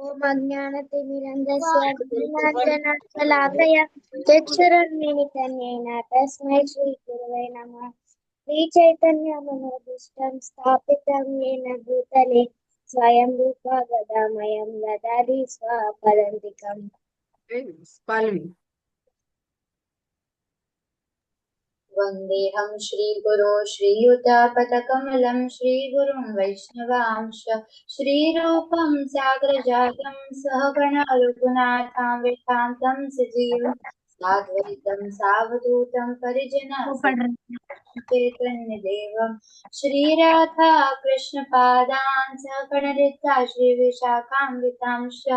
ओम अज्ञानतिमिरन्धस्य ज्ञानाञ्जनशलाकया चक्षुरुन्मीलितं येन तस्मै श्रीगुरवे नमः। श्रीचैतन्यमनोभीष्टं स्थापितं येन भूतले स्वयं रूपा गदामयं ददाति स्वपदान्तिकम्। वन्देऽहं श्रीगुरो श्रीयुतापदकमलं श्रीगुरुं वैष्णवांश श्रीरूपं साग्रजातं सहगण रघुनाथां विठान्तं सजीवं साद्वैतं सावधूतं परिजनसहितं श्रीराधा कृष्णपादान् सहगणललिता श्रीविशाखान्वितांश्च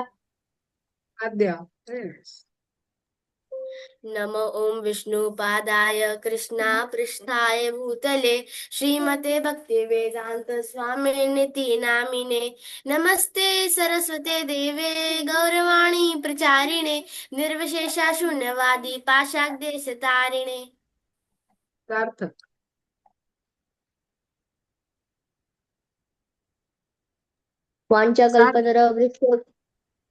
नमो ओम विष्णुपादाय कृष्णा पृष्ठाय भूतले श्रीमते भक्ति वेदांत स्वामी निति नामिने नमस्ते सरस्वते देवे गौरवाणी प्रचारिणे निर्विशेषा शून्यवादी पाशाग्देश तारिणे।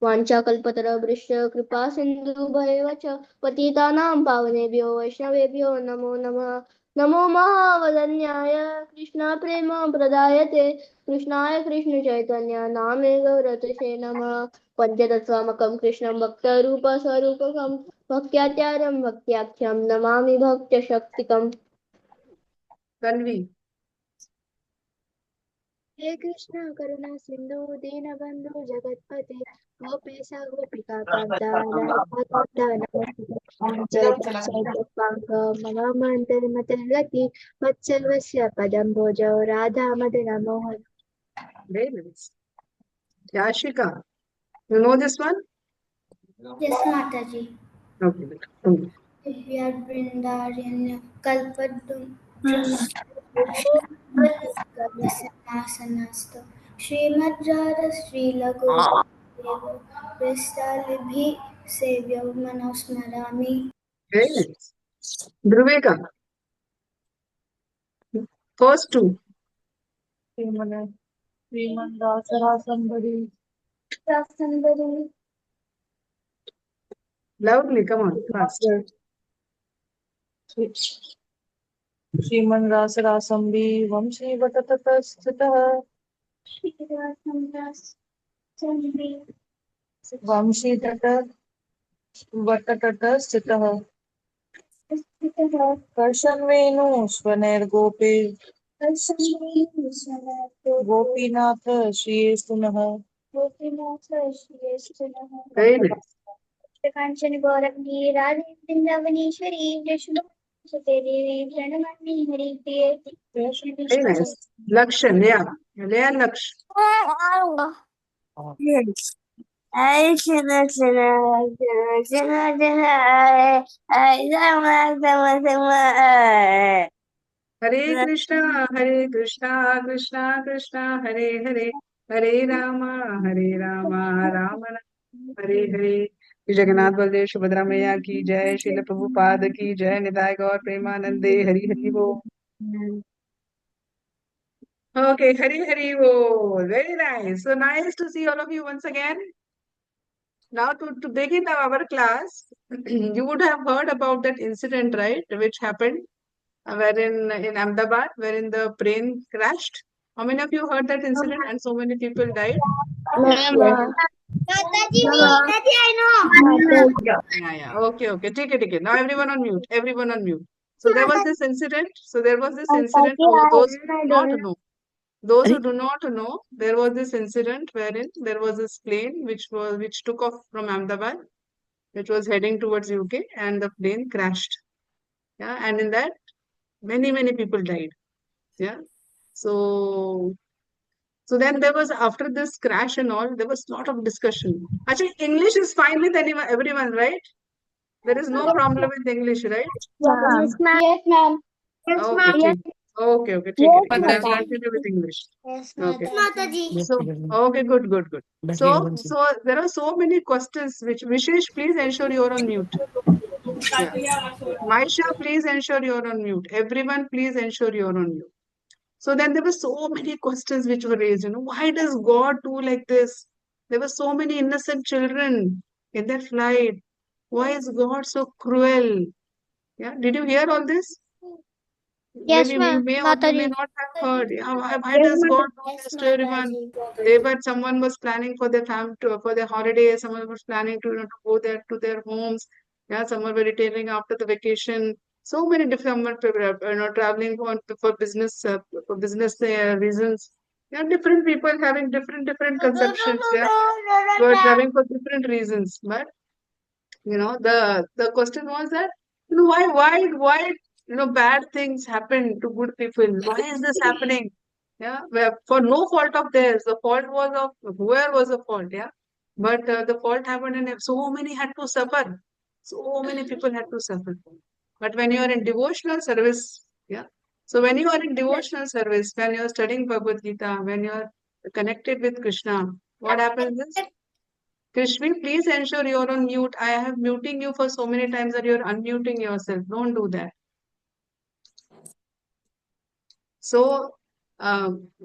वाञ्छाकल्पतरुभ्यश्च कृपा सिन्धुभ्येव च पतितानां पावनेभ्यो वैष्णवेभ्यो नमो नमः। नमो महावदन्याय कृष्ण प्रेम प्रदायते कृष्णाय कृष्ण चैतन्य नामे गौरतसे नमः। पञ्चतत्त्वात्मकं कृष्णं भक्तरूपस्वरूपकं भक्त्याचार्यं भक्त्याख्यं नमामि भक्तशक्तिकम्। हे कृष्ण करुणा सिंधु दीनबंधु जगतपते गोपेशा गोपिका कांता राधा नमोति वत्सल्वस्य पदं भोजौ Radha Madan Mohan. Yashika, you know this one? Yes, Mataji. Okay. Divya Vrindaranya Kalpadum Sanastha Srimad Radha Sri Lagu Vistalibhi Sevyo Manosmarami. Druveka. First two. Somebody. Loudly, come on, fast. Shriman Rasarasambi Vamshi Vatatatastitah Vamshi Tata Vatatatastitah Karshan Venu Swaner Gopi Gopinath Shriyestunaha. Very nice. कांचन गौरंगी राधे वृंदावनेश्वरी जशोदे देवी प्रणमामि हरि प्रिये। Very nice. Lakshan, yeah. Leah Laksh. Hare Krishna, Krishna Krishna, Hare Hare, Hare Rama, Rama Rama, Hare Hare. Jagannath Baldev Subhadra Maiya ki jai, Srila Prabhupada ki jai, Nitai Gaur Premanande, Hari Hari Bo. Okay, Hari Hari Bo. Very nice. So nice to see all of you once again. Now to begin our class, you would have heard about that incident, right, which happened wherein in Ahmedabad, wherein the plane crashed. How many of you heard that incident and so many people died? Mataji, I know. Yeah. Okay. Take it. Now everyone on mute. Everyone on mute. So there was this incident. For those who do not know. Those who do not know, there was this incident wherein there was this plane which took off from Ahmedabad, which was heading towards UK, and the plane crashed. Yeah, and in that many people died. Yeah. So then there was, after this crash and all, there was a lot of discussion. Actually, English is fine with everyone, right? There is no problem with English, right? Yes, ma'am. Yes, ma'am. Okay. Take it. Let's continue with English. Yes, Okay. Mataji. So, okay, good. So there are so many questions which Vishesh, please ensure you're on mute. Yeah. Maisha, please ensure you're on mute. Everyone, please ensure you're on mute. So then there were so many questions which were raised. Why does God do like this? There were so many innocent children in that flight. Why is God so cruel? Yeah, did you hear all this? Yes, Maybe you ma'am. may or you may Mataji. not have heard. Yeah, why Yes, does God do Yes, this to everyone? Mataji. They were someone was planning for their for their holidays. Someone was planning to, to go there to their homes. Yeah, someone were returning after the vacation. So many different traveling for business reasons. Yeah, different people having different conceptions. Yeah, were traveling for different reasons. But the question was that why bad things happen to good people? Why is this happening? Yeah, where for no fault of theirs, the fault was of whoever was the fault. Yeah, but the fault happened and so many had to suffer. So many people had to suffer. But when you are in devotional service, yeah, so when you are in devotional service, when you are studying Bhagavad Gita, when you are connected with Krishna, what happens is, Krishna, please ensure you're on mute. I have muting you for so many times that you're unmuting yourself. Don't do that. So,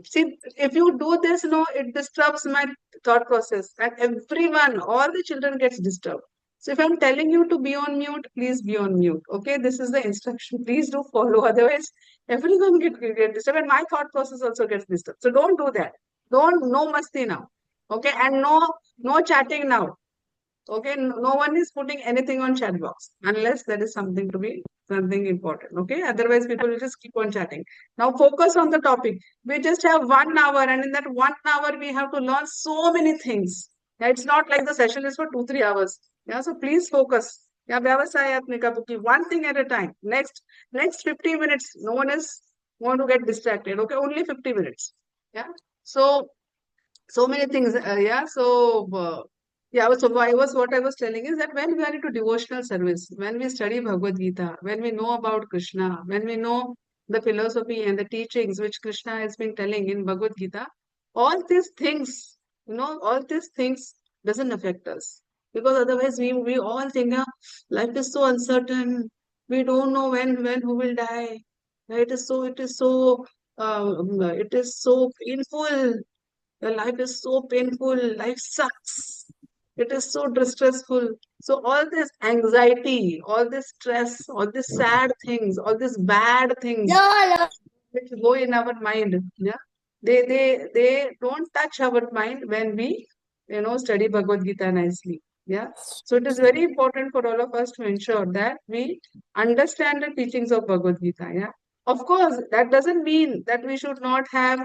see, if you do this, no, it disturbs my thought process, and everyone, all the children gets disturbed. So, if I'm telling you to be on mute, please be on mute. Okay, this is the instruction. Please do follow. Otherwise, everyone get disturbed, and my thought process also gets disturbed. So, don't do that. Don't no masti now. Okay, and no chatting now. Okay, no one is putting anything on chat box unless there is something important. Okay, otherwise people will just keep on chatting. Now focus on the topic. We just have 1 hour, and in that 1 hour we have to learn so many things. Yeah, it's not like the session is for 2-3 hours. Yeah, so please focus. Yeah, Vyavasaya Atmika Bhuki, one thing at a time. Next 50 minutes, no one is going to get distracted. Okay, only 50 minutes. Yeah, so many things. Yeah, so. Yeah, so what I was telling is that when we are into devotional service, when we study Bhagavad Gita, when we know about Krishna, when we know the philosophy and the teachings which Krishna has been telling in Bhagavad Gita, all these things, all these things doesn't affect us. Because otherwise we all think, life is so uncertain. We don't know when who will die. It is so painful. Your life is so painful. Life sucks. It is so distressful. So all this anxiety, all this stress, all these sad things, all these bad things which go in our mind, yeah, they don't touch our mind when we study Bhagavad Gita nicely. Yeah. So it is very important for all of us to ensure that we understand the teachings of Bhagavad Gita. Yeah. Of course, that doesn't mean that we should not have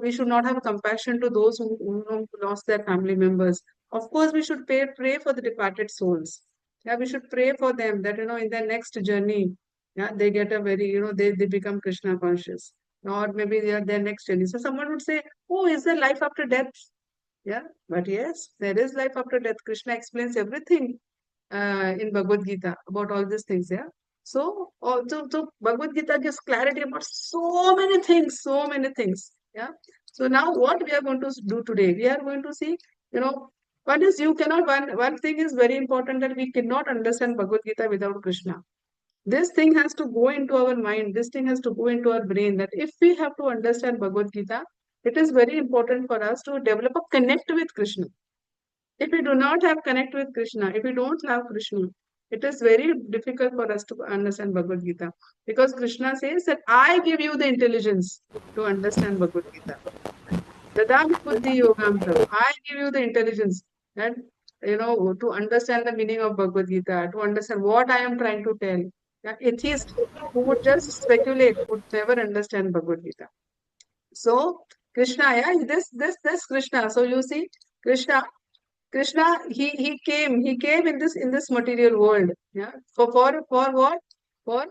we should not have compassion to those who lost their family members. Of course, we should pray for the departed souls. Yeah, we should pray for them that in their next journey, yeah, they get a very, they become Krishna conscious. Or maybe they are their next journey. So someone would say, oh, is there life after death? Yeah, but yes, there is life after death. Krishna explains everything in Bhagavad Gita about all these things. Yeah. So Bhagavad Gita gives clarity about so many things, so many things. Yeah. So now what we are going to do today, we are going to see, one is one thing is very important, that we cannot understand Bhagavad Gita without Krishna. This thing has to go into our mind, this thing has to go into our brain, that if we have to understand Bhagavad Gita, it is very important for us to develop a connect with Krishna. If we do not have connect with Krishna, if we don't love Krishna, it is very difficult for us to understand Bhagavad Gita. Because Krishna says that I give you the intelligence to understand Bhagavad Gita. Dadami buddhi yogam tam. I give you the intelligence that, to understand the meaning of Bhagavad Gita, to understand what I am trying to tell. Yeah, atheist who would just speculate would never understand Bhagavad Gita. So Krishna, yeah, this Krishna. So you see, Krishna, he came in this material world. Yeah, for what? For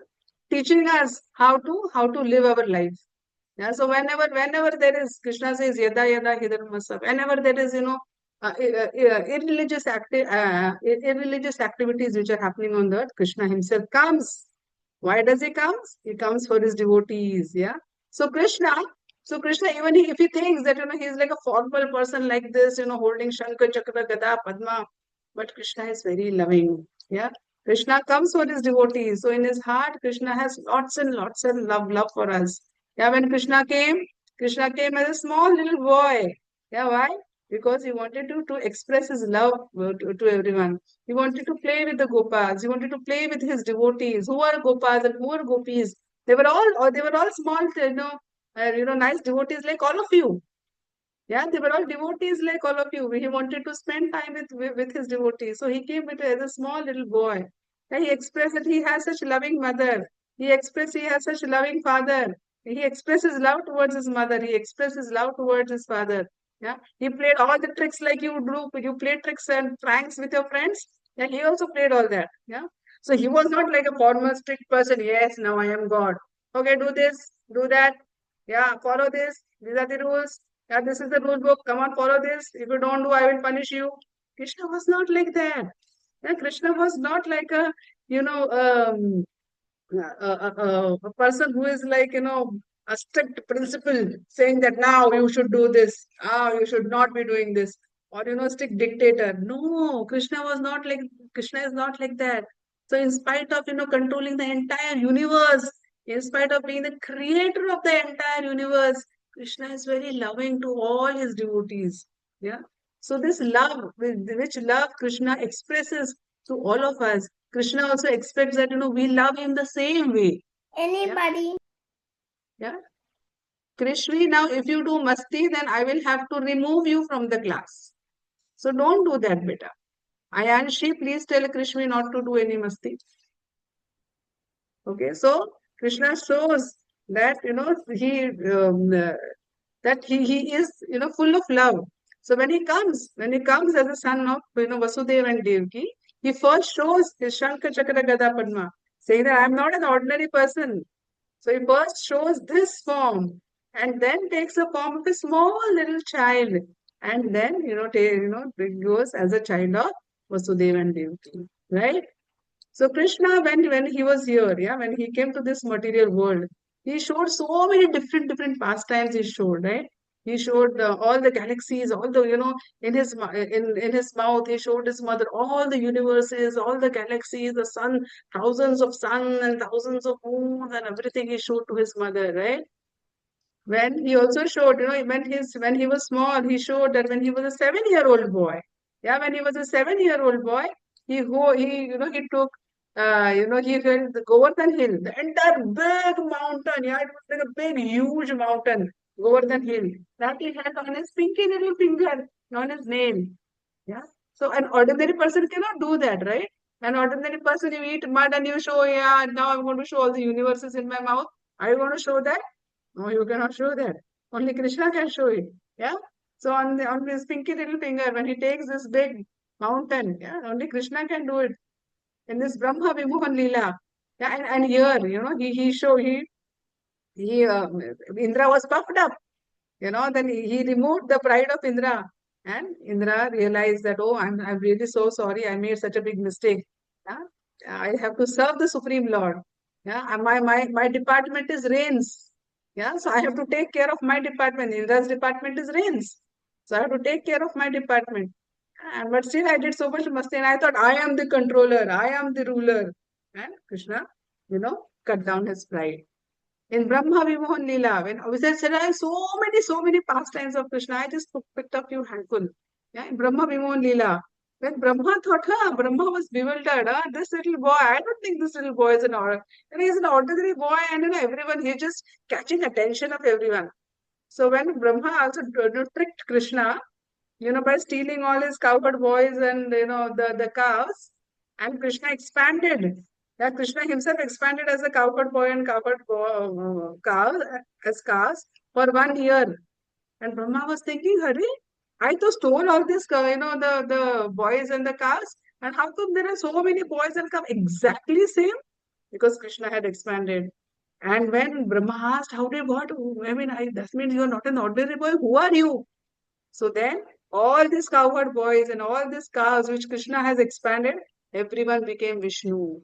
teaching us how to live our life. Yeah, so whenever there is, Krishna says yada yada hidamasa. Whenever there is irreligious activities which are happening on the earth, Krishna himself comes. Why does he come? He comes for his devotees. Yeah. So Krishna, even if he thinks that he's like a formal person like this, holding Shankar, Chakra, Gada, Padma, but Krishna is very loving. Yeah. Krishna comes for his devotees. So in his heart, Krishna has lots and lots of love for us. Yeah, when Krishna came as a small little boy. Yeah, why? because he wanted to express his love to everyone. He wanted to play with the Gopas. He wanted to play with his devotees. Who are Gopas and who are Gopis? They were all small, nice devotees like all of you. Yeah, they were all devotees like all of you. He wanted to spend time with his devotees. So he came with as a small little boy. And he expressed that he has such loving mother. He expressed he has such loving father. He expressed his love towards his mother. He expressed his love towards his father. Yeah, he played all the tricks like you do. You played tricks and pranks with your friends. Yeah, he also played all that. Yeah, so he was not like a formal strict person. Yes, now I am God. Okay, do this, do that. Yeah, follow this. These are the rules. Yeah, this is the rule book. Come on, follow this. If you don't do, I will punish you. Krishna was not like that. Yeah, Krishna was not like a, you know, a person who is like, a strict principle saying that now you should do this, you should not be doing this, or, strict dictator. No, Krishna is not like that. So in spite of, controlling the entire universe, in spite of being the creator of the entire universe, Krishna is very loving to all his devotees. Yeah. So this love, which love Krishna expresses to all of us, Krishna also expects that, we love him the same way. Anybody? Yeah. Krishna, now if you do masti, then I will have to remove you from the class. So don't do that, beta. Ayanshi, please tell Krishna not to do any masti. Okay, so Krishna shows that, that he is, full of love. So when he comes as a son of, Vasudeva and Devaki, he first shows his Shankha Chakra Gada Padma, saying that I am not an ordinary person. So he first shows this form and then takes the form of a small little child, and then, goes as a child of Vasudeva and Devaki, right? So Krishna, when he was here, yeah, when he came to this material world, he showed so many different pastimes. He showed, right? He showed all the galaxies, all the, in his mouth. He showed his mother all the universes, all the galaxies, the sun, thousands of sun and thousands of moons and everything. He showed to his mother, right? When he also showed, when he was small, he showed that when he was a 7-year-old boy. Yeah, when he was a 7-year-old boy, he took, he held the Govardhan Hill, the entire big mountain. Yeah, it was like a big, huge mountain, Govardhan Hill, that he had on his pinky little finger, on his nail. Yeah. So an ordinary person cannot do that, right? An ordinary person, you eat mud and you show, yeah, now I'm going to show all the universes in my mouth. Are you going to show that? No, you cannot show that. Only Krishna can show it. Yeah. So on his pinky little finger, when he takes this big mountain, yeah, only Krishna can do it. In this Brahma Vimohan Leela. Yeah, and here, he Indra was puffed up. Then he removed the pride of Indra. And Indra realized that, oh, I'm really so sorry. I made such a big mistake. Yeah? I have to serve the Supreme Lord. Yeah, and my department is rains. Yeah, so I have to take care of my department. Indra's department is rains. So I have to take care of my department. And but still I did so much masti and I thought I am the controller, I am the ruler. And Krishna, cut down his pride. In Brahma Vimohan Leela, when Avijay said, I have so many pastimes of Krishna, I just picked up few handful. Yeah, in Brahma Vimohan Leela. When Brahma thought, Brahma was bewildered, this little boy, I don't think this little boy is an ordinary, he's an ordinary boy and everyone, he's just catching attention of everyone. So when Brahma also tricked Krishna, by stealing all his cowherd boys and, the cows, and Krishna expanded. Yeah, Krishna himself expanded as a cowherd boy and cows, as cows for 1 year. And Brahma was thinking, Hare, I to stole all this, the boys and the cows. And how come there are so many boys and cows exactly same? Because Krishna had expanded. And when Brahma asked, how did what? I mean, that means you are not an ordinary boy. Who are you? So then all these cowherd boys and all these cows which Krishna has expanded, everyone became Vishnu.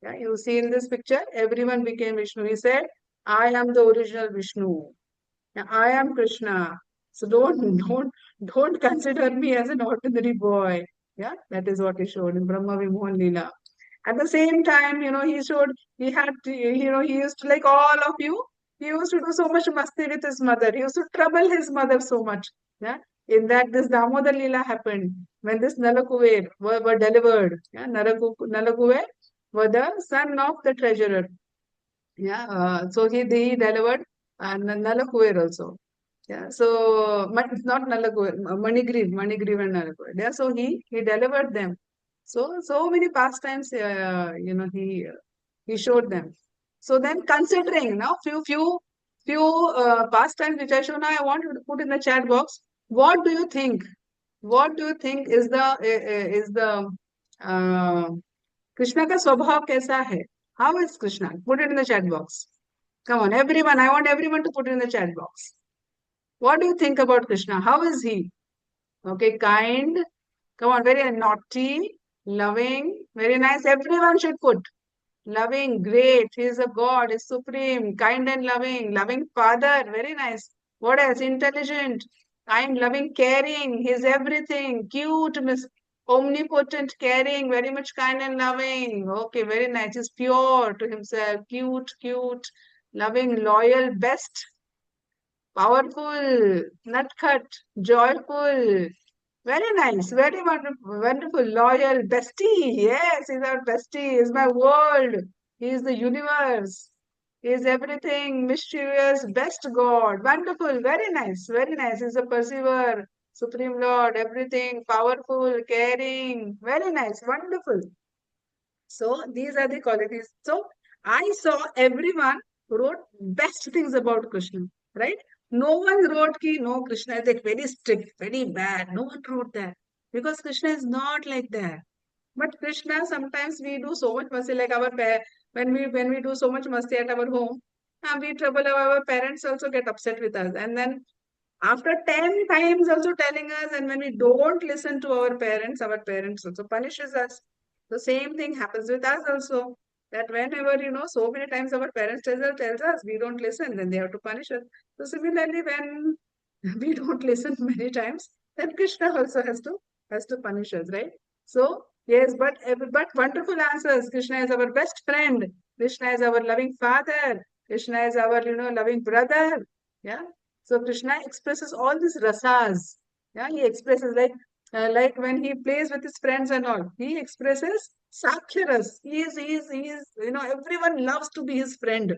Yeah, you see in this picture, everyone became Vishnu. He said, I am the original Vishnu. Yeah, I am Krishna. So don't consider me as an ordinary boy. Yeah, that is what he showed in Brahma Vimohan Leela. At the same time, he showed, he used to, like all of you, he used to do so much masti with his mother. He used to trouble his mother so much. Yeah. in that this Damodar Leela happened, when this Nalakuver were delivered. Yeah, Nalakuver were the son of the treasurer. Yeah, so he delivered Nalakuver also. Yeah, so it's not Nalakuver, Manigriv and Nalakuver. Yeah, so he delivered them. So many pastimes, he showed them. So then, considering now few pastimes which I show now, I want you to put in the chat box. What do you think? What do you think is the Krishna का स्वभाव कैसा है? How is Krishna? Put it in the chat box. Come on, everyone. I want everyone to put it in the chat box. What do you think about Krishna? How is he? Okay, kind. Come on, very naughty, loving, very nice. Everyone should put loving, great. He is a God, is supreme, kind and loving, loving father. Very nice. What else? Intelligent, kind, loving, caring. He is everything. Cute, miss. Omnipotent, caring, very much kind and loving. Okay, very nice. He's pure to himself. Cute, loving, loyal, best, powerful, nutcut, joyful. Very nice, very wonderful, loyal, bestie. Yes, he's our bestie. He's my world. He is the universe. He is everything, mysterious, best God. Wonderful, very nice, very nice. He's a perceiver, Supreme Lord, everything, powerful, caring. Very nice, wonderful. So these are the qualities. So I saw everyone wrote best things about Krishna, right? No one wrote ki no, Krishna is like very strict, very bad. No one wrote that because Krishna is not like that. But Krishna, sometimes we do so much masti, like when we do so much masti at our home, and we trouble our parents also get upset with us, and then after 10 times also telling us, and when we don't listen to our parents also punishes us. The same thing happens with us also. That whenever, so many times our parents tells us we don't listen, then they have to punish us. So similarly, when we don't listen many times, then Krishna also has to punish us, right? So yes, but wonderful answers. Krishna is our best friend. Krishna is our loving father. Krishna is our loving brother. Yeah. So Krishna expresses all these rasas. Yeah, he expresses like when he plays with his friends and all. He expresses Sakhya ras. He is. Everyone loves to be his friend.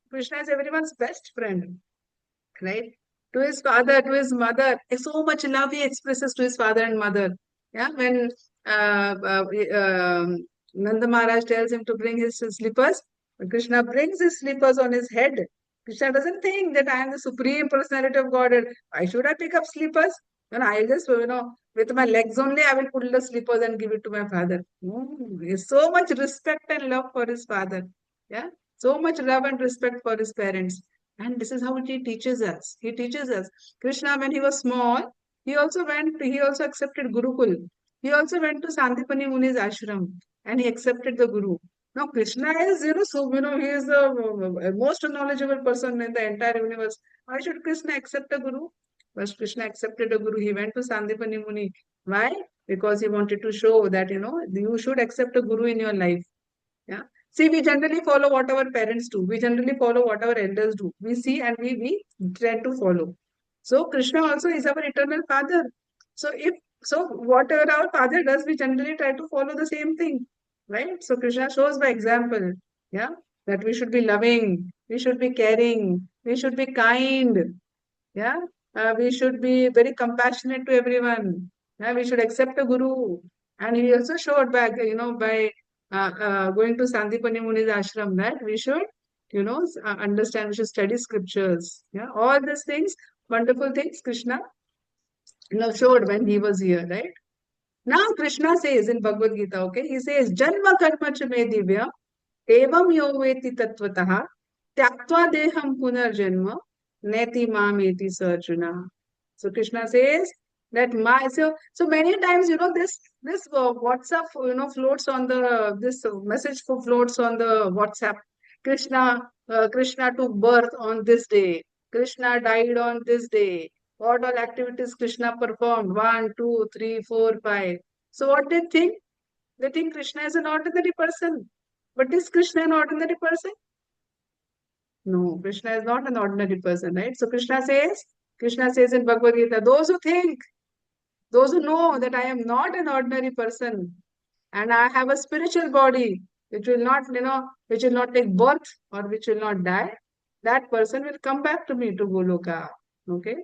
Krishna is everyone's best friend, right? To his father, to his mother, so much love he expresses to his father and mother. Yeah, when uh, uh, um, Nanda Maharaj tells him to bring his slippers, Krishna brings his slippers on his head. Krishna doesn't think that I am the supreme personality of Godhead. Why should I pick up slippers? I'll just, with my legs only, I will put the slippers and give it to my father. So much respect and love for his father. Yeah, so much love and respect for his parents. And this is how he teaches us. He teaches us. Krishna, when he was small, he also accepted Gurukul. He also went to Sandipani Muni's ashram and he accepted the Guru. Now, Krishna is, he is the most knowledgeable person in the entire universe. Why should Krishna accept a Guru? First, Krishna accepted a Guru. He went to Sandipani Muni. Why? Because he wanted to show that, you should accept a Guru in your life. Yeah. See, we generally follow what our parents do. We generally follow what our elders do. We see and we try to follow. So Krishna also is our eternal father. So whatever our father does, we generally try to follow the same thing. Right? So Krishna shows by example. Yeah. That we should be loving, we should be caring, we should be kind. Yeah. We should be very compassionate to everyone. Yeah, we should accept a guru. And he also showed back, by going to Sandipani Muni's ashram, that we should, understand, we should study scriptures. Yeah, all these things, wonderful things, Krishna, showed when he was here, right? Now Krishna says in Bhagavad Gita, okay, he says, Janma karma cha me divya, evam yo veti tattvataha, tyaktva deham punarjanma, neti mameti sarjuna. So Krishna says that so many times, this WhatsApp, floats on this message floats on the WhatsApp. Krishna took birth on this day. Krishna died on this day. What all activities Krishna performed? 1, 2, 3, 4, 5. So what they think? They think Krishna is an ordinary person. But is Krishna an ordinary person? No, Krishna is not an ordinary person, right? So Krishna says in Bhagavad Gita, those who think Those who know that I am not an ordinary person and I have a spiritual body which will not, which will not take birth or which will not die, that person will come back to me to Goloka. Okay?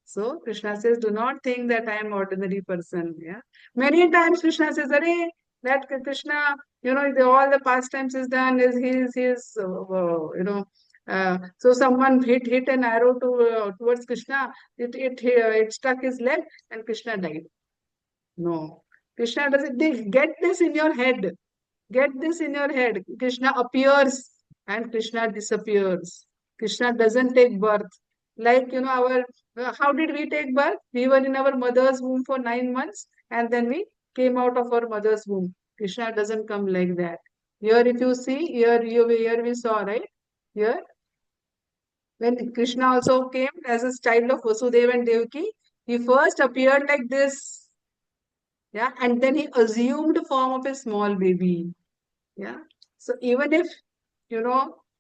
So Krishna says, do not think that I am ordinary person. Yeah. Many times Krishna says, Arey, that Krishna, all the pastimes is done, so someone hit an arrow towards Krishna, it struck his leg and Krishna died. No. Krishna doesn't, get this in your head. Get this in your head. Krishna appears and Krishna disappears. Krishna doesn't take birth. Like, how did we take birth? We were in our mother's womb for 9 months and then we came out of our mother's womb. Krishna doesn't come like that. Here, if you see, here we saw, right? Here, when Krishna also came as a child of Vasudeva and Devaki, he first appeared like this. Yeah, and then he assumed form of a small baby. Yeah. So even if,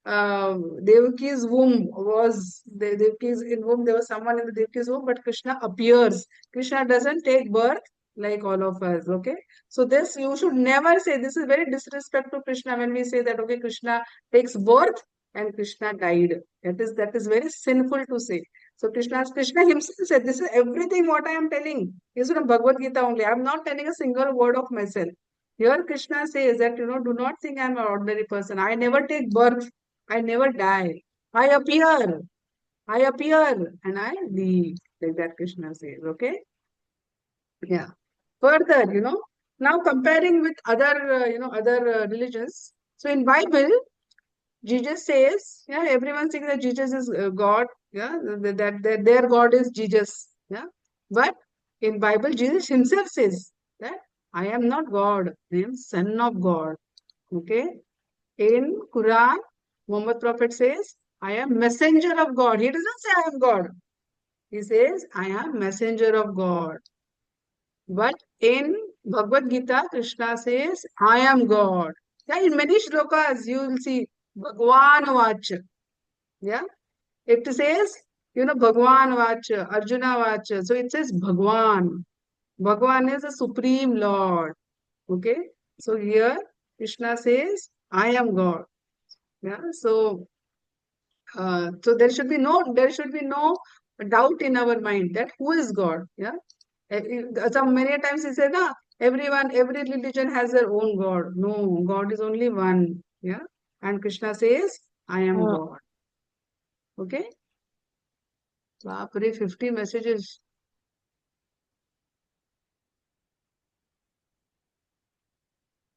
Devaki's womb was, Devaki's in womb, there was someone in the Devaki's womb, but Krishna appears. Krishna doesn't take birth like all of us, okay? So this, you should never say, this is very disrespect to Krishna when we say that, okay, Krishna takes birth and Krishna died. That is very sinful to say. So Krishna himself said, this is everything what I am telling is from Bhagavad Gita only. I am not telling a single word of myself. Here Krishna says that, do not think I am an ordinary person. I never take birth. I never die. I appear and I leave. Like that Krishna says, okay? Yeah. Further, now comparing with other, other religions. So in Bible, Jesus says, yeah, everyone thinks that Jesus is God. Yeah, that their God is Jesus. Yeah. But in Bible, Jesus himself says that I am not God. I am Son of God. Okay. In Quran, Muhammad Prophet says, I am messenger of God. He doesn't say I am God. He says, I am messenger of God. But in Bhagavad Gita, Krishna says, I am God. Yeah, in many shlokas, you will see Bhagwan Vacha. Yeah, it says, Bhagwan Vacha, Arjuna Vacha. So it says Bhagwan. Bhagwan is the Supreme Lord. Okay, so here Krishna says, I am God. Yeah, so there should be no doubt in our mind that who is God. Yeah, some many times he said, every religion has their own God. No, God is only one. Yeah, and Krishna says, I am God. Okay. Baapre, 50 messages.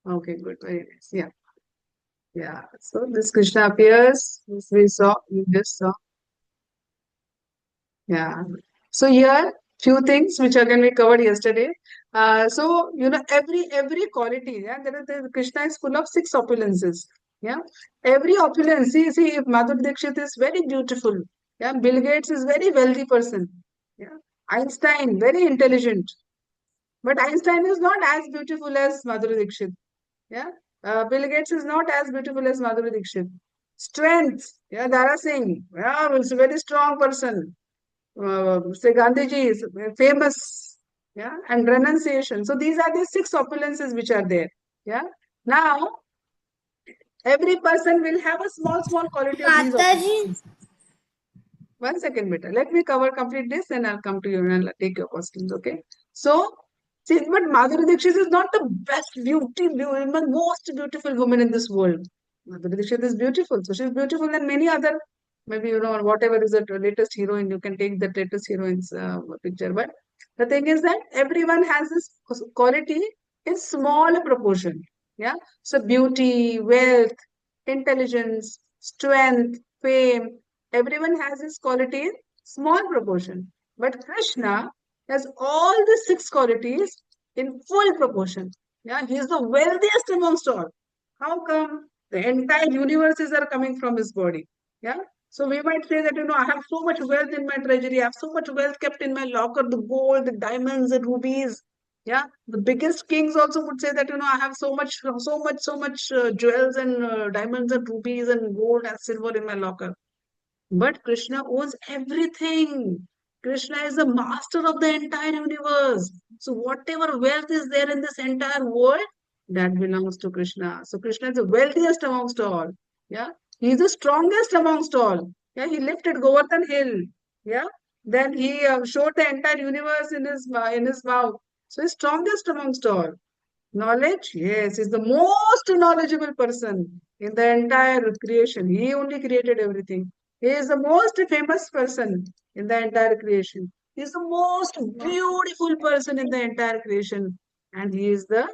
Okay, good. Very nice. Yeah. Yeah. So this Krishna appears. This we just saw. Yeah. So here, few things which again we covered yesterday. So every quality, yeah, Krishna is full of 6 opulences. Yeah. Every opulence, see if Madhur Dixit is very beautiful. Yeah. Bill Gates is very wealthy person. Yeah. Einstein, very intelligent. But Einstein is not as beautiful as Madhuri Dixit. Yeah. Bill Gates is not as beautiful as Madhuri Dixit. Strength. Yeah, Dara Singh. Yeah, is a very strong person. Say Gandhiji is famous. Yeah. And renunciation. So these are the 6 opulences which are there. Yeah. Now, every person will have a small quality of these opulences. 1 second, beta. Let me complete this, and I'll come to you and I'll take your questions, okay? So, see, but Madhuri Dixit is not the most beautiful woman in this world. Madhuri Dixit is beautiful. So, she's beautiful than many other, maybe, whatever is the latest heroine, you can take the latest heroine's picture. But the thing is that everyone has this quality in small proportion. Yeah. So, beauty, wealth, intelligence, strength, fame, everyone has this quality in small proportion. But Krishna has all the 6 qualities in full proportion. Yeah, he is the wealthiest amongst all. How come? The entire universes are coming from his body. Yeah. So we might say that, I have so much wealth in my treasury. I have so much wealth kept in my locker, the gold, the diamonds, the rubies. Yeah. The biggest kings also would say that, I have so much jewels and diamonds and rubies and gold and silver in my locker. But Krishna owns everything. Krishna is the master of the entire universe. So whatever wealth is there in this entire world, that belongs to Krishna. So Krishna is the wealthiest amongst all. Yeah. He is the strongest amongst all. Yeah. He lifted Govardhan hill. Yeah. Then he showed the entire universe in his mouth. So he's strongest amongst all. Knowledge? Yes, he's the most knowledgeable person in the entire creation. He only created everything. He is the most famous person in the entire creation. He is the most beautiful person in the entire creation. And he is the,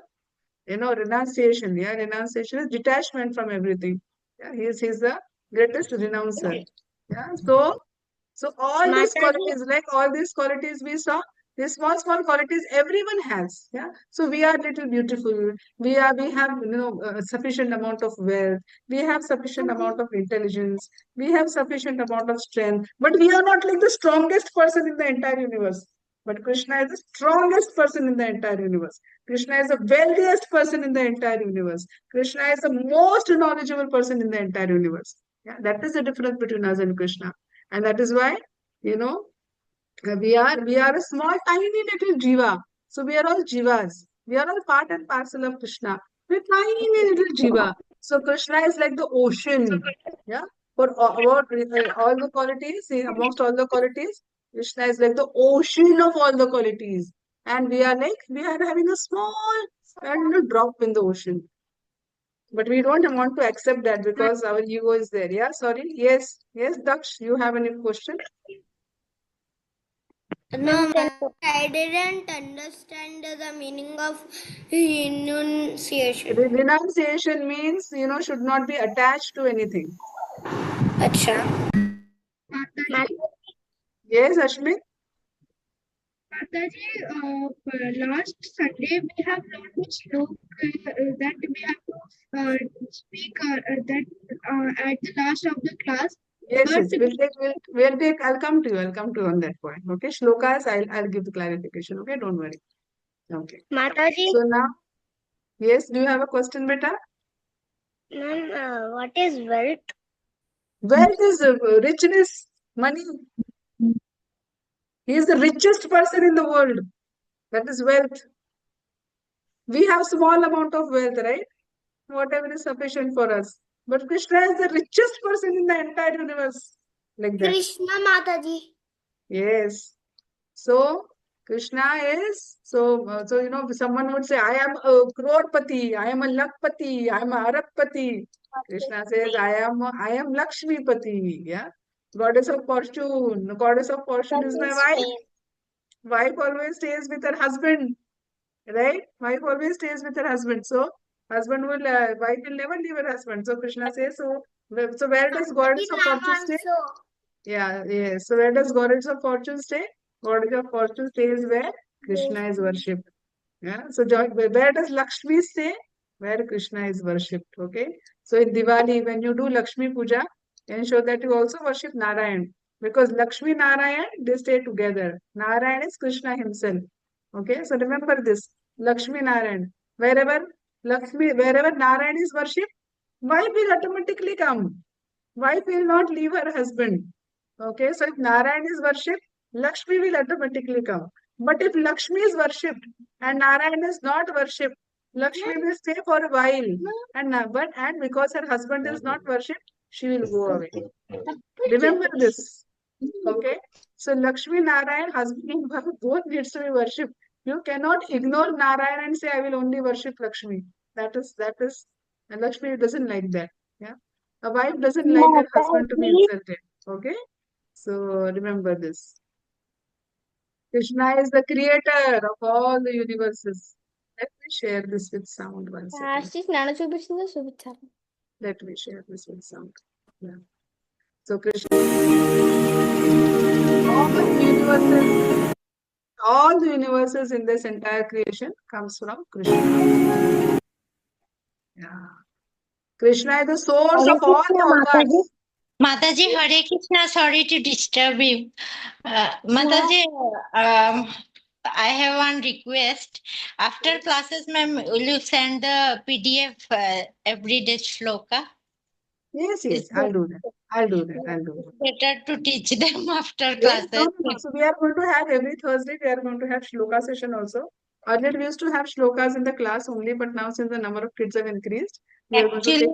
renunciation. Yeah, renunciation is detachment from everything. Yeah, he's the greatest renouncer. Yeah, so all these Mataji, qualities, like all these qualities we saw, these small qualities everyone has. Yeah. So we are little beautiful. We have sufficient amount of wealth. We have sufficient amount of intelligence. We have sufficient amount of strength. But we are not like the strongest person in the entire universe. But Krishna is the strongest person in the entire universe. Krishna is the wealthiest person in the entire universe. Krishna is the most knowledgeable person in the entire universe. Yeah, that is the difference between us and Krishna. And that is why, you know, we are a small, tiny little jiva. So we are all jivas. We are all part and parcel of Krishna. We're tiny little jiva. So Krishna is like the ocean. Yeah. For all the qualities, amongst all the qualities, Krishna is like the ocean of all the qualities. And we are having a small drop in the ocean. But we don't want to accept that because our ego is there. Yeah, sorry. Yes, Daksh, you have any question? no, I didn't understand the meaning of enunciation. Renunciation means, should not be attached to anything. Acha. Yes, Ashmi? Mataji, last Sunday we have learned the sloka that we have to speak at the last of the class. Yes, But I'll come to you. I'll come to you on that point. Okay, shlokas, I'll give the clarification. Okay, don't worry. Okay. Mataji, So now, yes, do you have a question, beta? ma'am, what is wealth? Wealth is richness, money. He is the richest person in the world. That is wealth. We have small amount of wealth, right? Whatever is sufficient for us. But Krishna is the richest person in the entire universe. Like that. Krishna Mataji. Yes. So Krishna is someone would say, I am a crorepati, I am a lakpati, I am a arabpati. Krishna says, I am Lakshmipati. Yeah. Goddess of fortune. The goddess of fortune is my wife. Wife always stays with her husband. Right? Wife always stays with her husband. So wife will never leave her husband. So Krishna says, so where does goddess of fortune stay? Yeah, yes. So where does goddess of fortune stay? Goddess of fortune stays where Krishna is worshipped. Yeah. So where does Lakshmi stay? Where Krishna is worshipped. Okay. So in Diwali, when you do Lakshmi Puja, ensure that you also worship Narayan. Because Lakshmi Narayan, they stay together. Narayan is Krishna himself. Okay. So remember this. Lakshmi Narayan. Wherever Narayan is worshipped, wife will automatically come. Wife will not leave her husband. Okay, so if Narayan is worshipped, Lakshmi will automatically come. But if Lakshmi is worshipped and Narayan is not worshipped, Lakshmi will stay for a while. And because her husband is not worshipped, she will go away. Remember this. Okay. So Lakshmi, Narayan, husband and wife both needs to be worshipped. You cannot ignore Narayan and say, I will only worship Lakshmi. And Lakshmi doesn't like that. Yeah. A wife doesn't like her husband to be insulted. Okay. So remember this. Krishna is the creator of all the universes. Let me share this with sound one second. Let me share this with sound. Yeah. So Krishna, all the universes in this entire creation comes from Krishna. Yeah. Krishna is the source of all the gods. Mataji, Hare Krishna, sorry to disturb you. Mataji, I have one request. After classes, ma'am, will you send the PDF everyday shloka? Yes, I'll do that. I'll do that. I'll do that. Better to teach them after Yes, classes. no. So we are going to have every Thursday, we are going to have shloka session also. Earlier we used to have shlokas in the class only, but now since the number of kids have increased, we are going to take.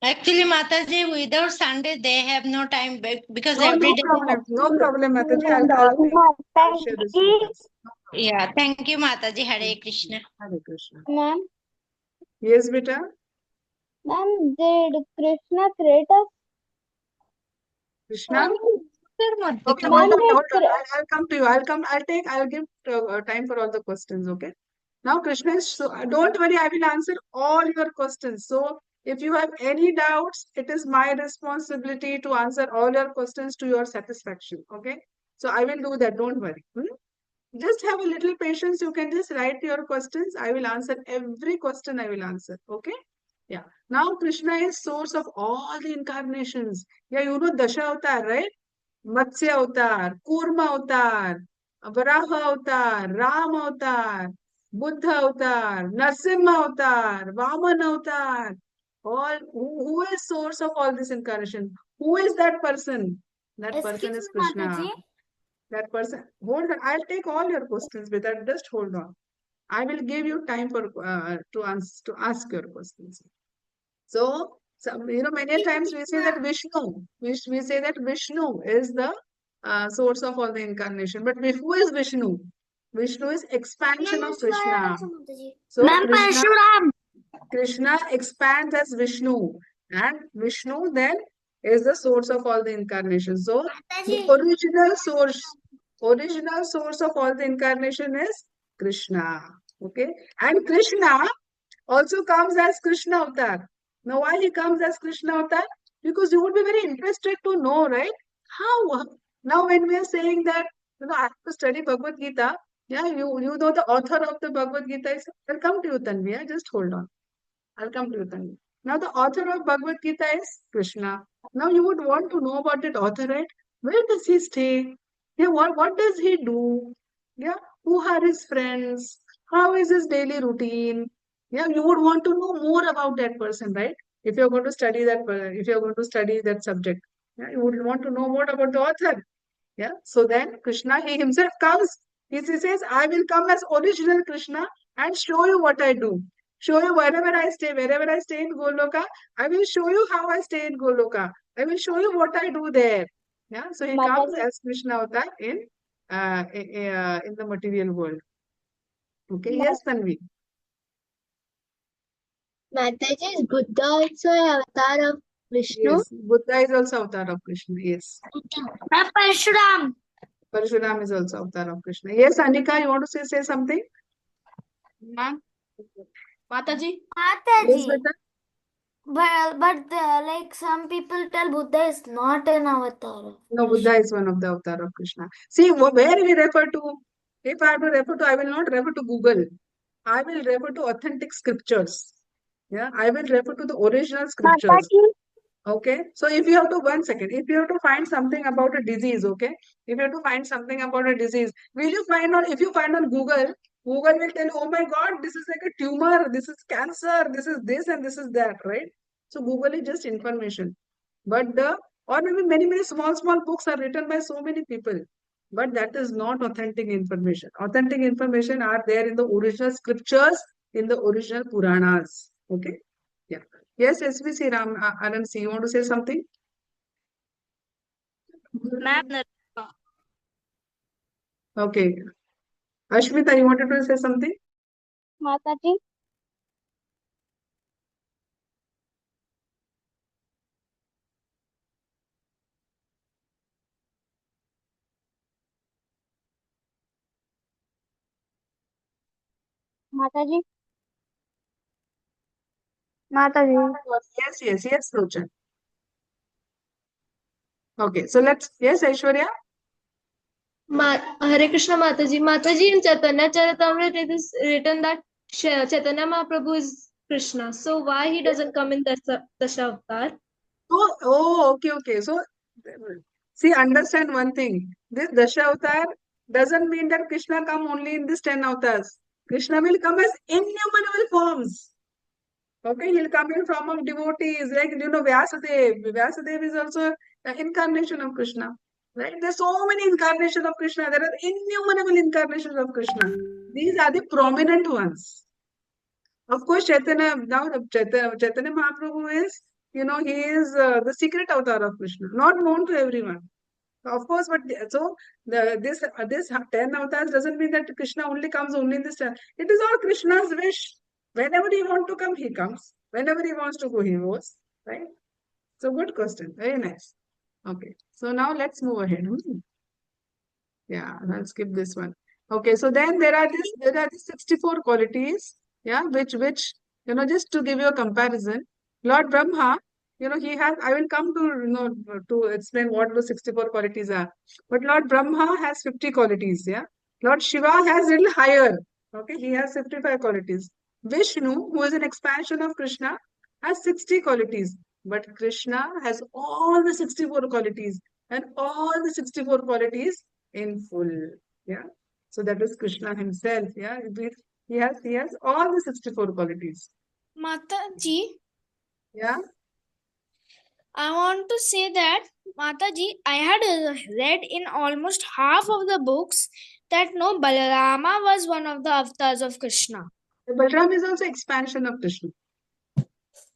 Actually, Mataji, without Sunday, they have no time because No, every no day. problem. No problem, Mataji. I'll share the shlokas. Yeah, thank you, Mataji. Hare Krishna. Hare Krishna. Ma'am, Yes, beta. ma'am, did Krishna create us? Krishna. Okay, Ma'am, hold on. I'll come to you. I'll give time for all the questions, okay? Now, Krishna, so don't worry, I will answer all your questions. So, if you have any doubts, it is my responsibility to answer all your questions to your satisfaction, okay? So, I will do that, don't worry. Just have a little patience. You can just write your questions. I will answer every question I will answer, okay? Yeah. Now, Krishna is source of all the incarnations. Yeah, you know Dasha Avatar, right? Matsya Avatar, Kurma Avatar, Varaha Avatar, Ram Avatar, Buddha Avatar, Narsimha Avatar, Vaman Avatar. All who is source of all this incarnation? Who is that person? That person is Krishna. That person. Hold on. I'll take all your questions with that. Just hold on. I will give you time for to ask your questions. So, many times we say that Vishnu, we say that Vishnu is the source of all the incarnation. But who is Vishnu? Vishnu is expansion of Krishna. So Krishna expands as Vishnu, and Vishnu then is the source of all the incarnation. So the original source of all the incarnation is Krishna. Okay, and Krishna also comes as Krishna Avatar. Now, why he comes as Krishna Avatar? Because you would be very interested to know, right? How now when we are saying that I have to study Bhagavad Gita, yeah, you know the author of the Bhagavad Gita is. I'll come to you, Tanvi. Just hold on. I'll come to you, Tanvi. Now, the author of Bhagavad Gita is Krishna. Now, you would want to know about that author, right? Where does he stay? Yeah, what does he do? Yeah, who are his friends? How is his daily routine? Yeah, you would want to know more about that person, right? If you're going to study that, if you're going to study that subject, yeah, you would want to know more about the author. Yeah. So then Krishna, he himself comes. He says, I will come as original Krishna and show you what I do. Show you wherever I stay in Goloka, I will show you how I stay in Goloka. I will show you what I do there. Yeah. So he comes Mataji, as Krishna Avatar in the material world. Okay. Yes, Tanvi. Mataji, is Buddha also an avatar of Vishnu? Yes. Buddha is also Avatar of Krishna. Yes. Parshuram. Parshuram is also Avatar of Krishna. Yes, Anika, you want to say something? Ma'am, Mataji. Yes, Mataji. beta. But like some people tell Buddha is not an avatar of No, Buddha is one of the avatar of Krishna. See, where we refer to, if I have to refer to, I will not refer to Google. I will refer to authentic scriptures. Yeah, I will refer to the original scriptures. Mataji. Okay, so if you have to, one second, if you have to find something about a disease, okay, if you have to find something about a disease, will you find on, if you find on Google, Google will tell you, oh my God, this is like a tumor, this is cancer, this is this and this is that, right? So Google is just information. But or maybe many small books are written by so many people, but that is not authentic information. Authentic information are there in the original scriptures, in the original Puranas. Okay, yeah. Yes, SVC Ram RMC, you want to say something? Ma'am, Okay, Ashmita, you wanted to say something? Mataji. Mataji. Mataji. Yes, Rochan. Okay, so let's, yes, Aishwarya. Hare Krishna Mataji. Mataji, in Chaitanya Charitamrita it is written that Chaitanya Mahaprabhu is Krishna. So why he doesn't come in Dasha Avatar? Okay. So, see, understand one thing. This Dasha Avatar doesn't mean that Krishna come only in these 10 avatars. Krishna will come as innumerable forms. Okay, he'll come in form of devotees, like Vyasadev. Vyasadev is also an incarnation of Krishna. Right? There's so many incarnations of Krishna. There are innumerable incarnations of Krishna. These are the prominent ones. Of course, Chaitanya, now Chaitanya Mahaprabhu is, he is the secret avatar of Krishna, not known to everyone. Of course, but this 10 avatars doesn't mean that Krishna only comes only in this 10. It is all Krishna's wish. Whenever he wants to come, he comes. Whenever he wants to go, he goes. Right? So good question. Very nice. Okay. So now let's move ahead. Yeah, I'll skip this one. Okay, so then there are these 64 qualities, yeah, which just to give you a comparison, Lord Brahma, he has, I will come to to explain what those 64 qualities are. But Lord Brahma has 50 qualities, yeah. Lord Shiva has a little higher, okay, he has 55 qualities. Vishnu, who is an expansion of Krishna, has 60 qualities. But Krishna has all the 64 qualities, and all the 64 qualities in full. Yeah. So that is Krishna himself. Yeah. He has all the 64 qualities. Mataji, Yeah. I want to say that, Mataji, I had read in almost half of the books that no, Balarama was one of the avatars of Krishna. Balram is also expansion of Krishna.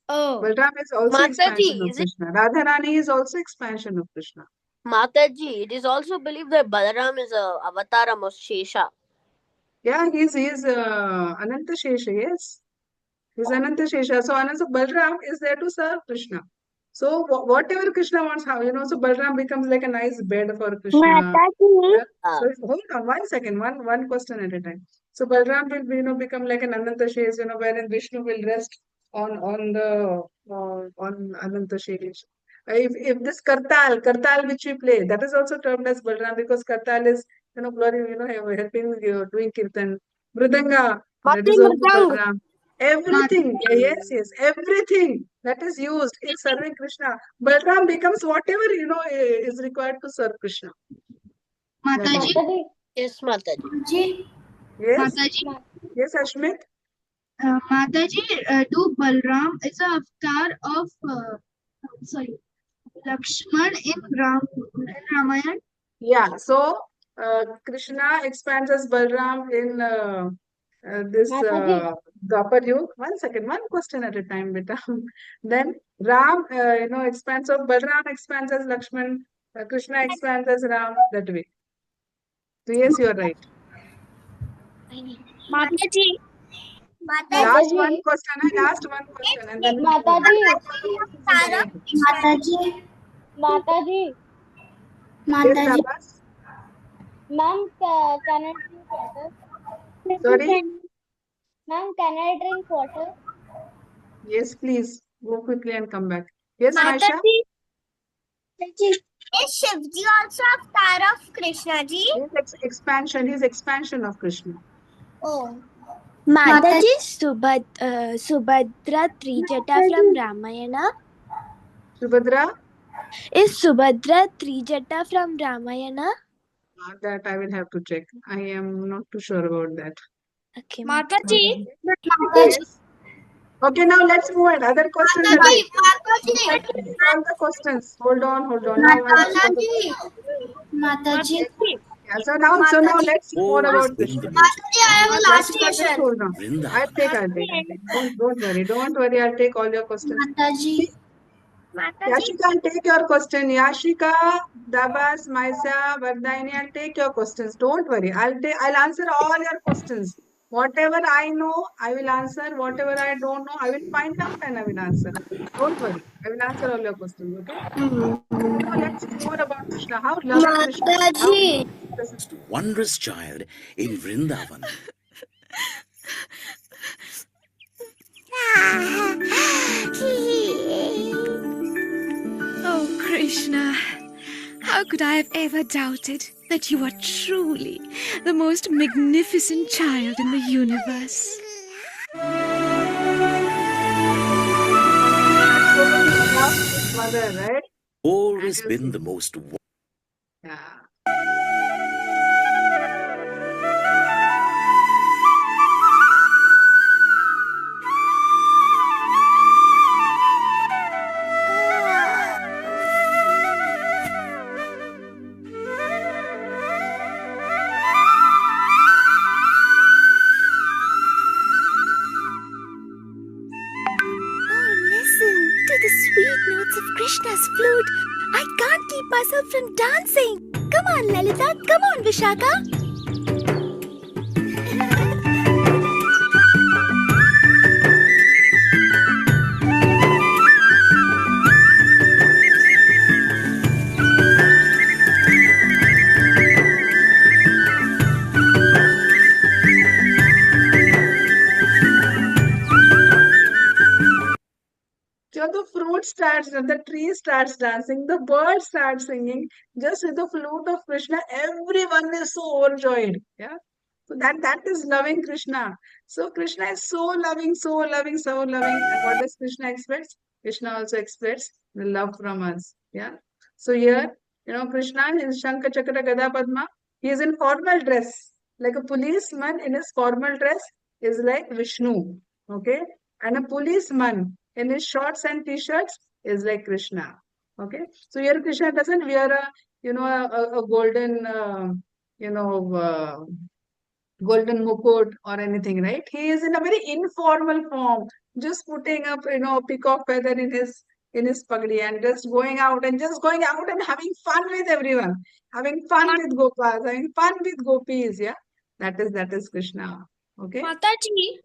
Oh. Balram is also expansion Mataji, of Krishna. Radharani is also expansion of Krishna. Mataji, it is also believed that Balaram is a avatar of Shesha. Yeah, he's Ananta Shesha, yes. He's Ananta Shesha. So Ananta Balram is there to serve Krishna. So whatever Krishna wants, so Balram becomes like a nice bed for Krishna. Yeah. So hold on 1 second, one question at a time. So Balram will become like an Ananta Shesh, wherein Vishnu will rest on Ananta Shesh. If this Kartal which we play, that is also termed as Balram because Kartal is glory, helping doing kirtan. Mridanga, that is also Mridang. Balram. Everything, yes, everything that is used in serving Krishna. Balram becomes whatever is required to serve Krishna. Mataji, Yes, Mataji. Yes, Mataji, yes, Ashmit. Mataji, do Balram is a avatar of sorry, Lakshman in Ramayana. Yeah, so Krishna expands as Balram in this Dwapar Yuga. 1 second, one question at a time, beta. Then Ram, expands of Balram expands as Lakshman, Krishna expands as Ram, that way. So yes, you are right. Mataji. Last one question, and then we'll move on. Mataji, Mataji, Yes, Abbas. ma'am, can I drink water? Sorry. Ma'am, can I drink water? Yes, please go quickly and come back. Yes, Maisha. Mataji. Is Shivji also avatar of Krishna ji? His expansion of Krishna. Oh. Mataji, Subhadra Trijata from Ramayana. Subhadra. Is Subhadra Trijata from Ramayana? That I will have to check. I am not too sure about that. Okay, Mataji. Yes. Okay, now let's move on. Other questions are there. All the questions. Hold on. Now Mataji, yeah, so now let's see more about Krishna. Mataji, I have a last question. Just hold on. I'll take. Don't worry. I'll take all your questions. Mataji, Yashika, I'll take your question. Yashika, Dabas, Maisa, Vardhani, I'll take your questions. Don't worry. I'll answer all your questions. Whatever I know, I will answer. Whatever I don't know, I will find out and I will answer. Don't worry. I will answer all your questions. Okay? Now let's see more about Krishna. How lovely Krishna is. Mataji. Most wondrous child in Vrindavan. Oh, Krishna, how could I have ever doubted that you are truly the most magnificent child in the universe? Mother, right? Always been the most. Yeah. sweet notes of Krishna's flute. I can't keep myself from dancing. Come on, Lalita. Come on, Vishaka. So the fruit starts, the tree starts dancing, the bird starts singing, just with the flute of Krishna, everyone is so overjoyed. Yeah. So that is loving Krishna. So Krishna is so loving, so loving, so loving. And what does Krishna expect? Krishna also expects the love from us. Yeah. So here, Krishna in Shankha Chakra Gada Padma, he is in formal dress. Like a policeman in his formal dress is like Vishnu. Okay. And a policeman in his shorts and t-shirts is like Krishna. Okay. So here Krishna doesn't wear a golden, golden mukut or anything, right? He is in a very informal form, just putting up, a peacock feather in his pagdi and just going out and having fun with everyone, having fun with gopas, having fun with gopis. Yeah, that is Krishna. Okay. Mataji,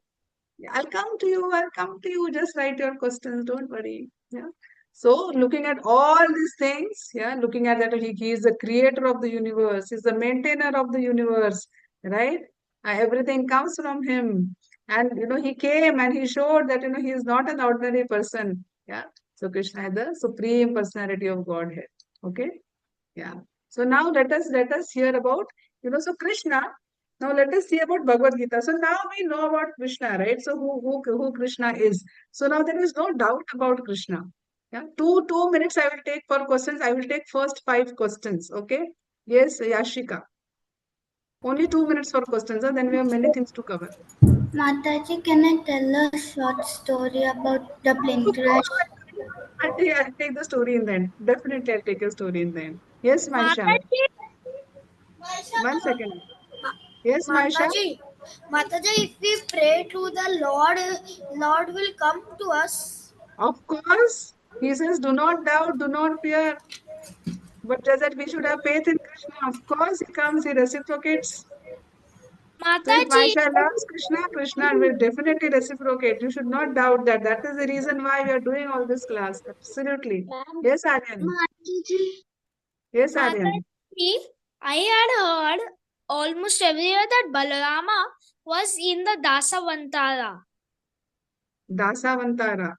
I'll come to you. I'll come to you. Just write your questions. Don't worry. Yeah. So looking at all these things, yeah, looking at that he is the creator of the universe. He's the maintainer of the universe, right? Everything comes from him. And he came and he showed that he is not an ordinary person. Yeah. So Krishna is the supreme personality of Godhead. Okay. Yeah. So now let us hear about, so Krishna. Now let us see about Bhagavad Gita. So now we know about Krishna, right? So who Krishna is. So now there is no doubt about Krishna. Yeah. Two minutes I will take for questions. I will take first 5 questions. Okay. Yes, Yashika. Only 2 minutes for questions, and then we have many things to cover. Mataji, can I tell a short story about the plane crash? I'll take the story in the end. Definitely I'll take a story in the end. Yes, Maisha. Mataji, 1 second. Yes, Maisha. Mataji, if we pray to the Lord will come to us. Of course. He says, do not doubt, do not fear. But just that we should have faith in Krishna. Of course, he comes, he reciprocates. So if Mataji, Maisha loves Krishna, Krishna will definitely reciprocate. You should not doubt that. That is the reason why we are doing all this class. Absolutely. Yes, Aryan. Yes, Aryan. Mataji, I had heard almost every year that Balarama was in the Dasavantara. Dasavantara.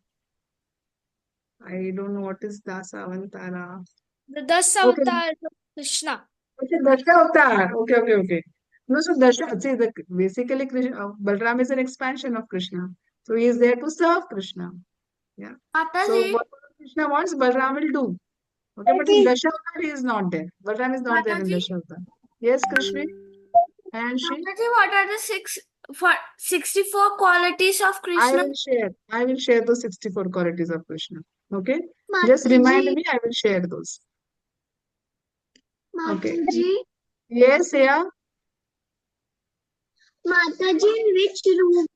I don't know what is Dasavantara. The Dasavantara of Krishna. Okay, Dasavatar. Okay. No, so see, basically, Krishna, Balram is an expansion of Krishna. So he is there to serve Krishna. Yeah. So what Krishna wants, Balram will do. Okay, but in Dasavatar, he is not there. Balram is not there in Dasavatar. Yes, Krishna and Shri. What are the 64 qualities of Krishna? I will share those 64 qualities of Krishna. Okay. Just remind me, I will share those. Okay. Yes, yeah. Mataji, in which roop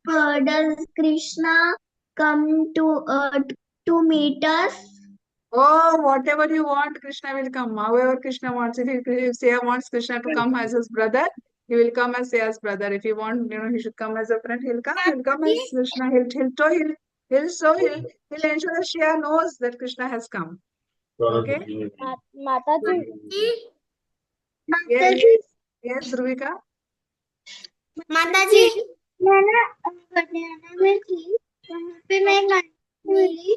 does Krishna come to meet us? Oh, whatever you want, Krishna will come. However Krishna wants. If Seya wants Krishna to come as his brother, he will come as Seya's brother. If he wants, he should come as a friend, he'll come. He'll come as Krishna. He'll ensure that Seya knows that Krishna has come. Okay? Mataji, Yes, Dhruvika. माताजी मैंने पटियाला में थी वहाँ पे मैं गाड़ी मिली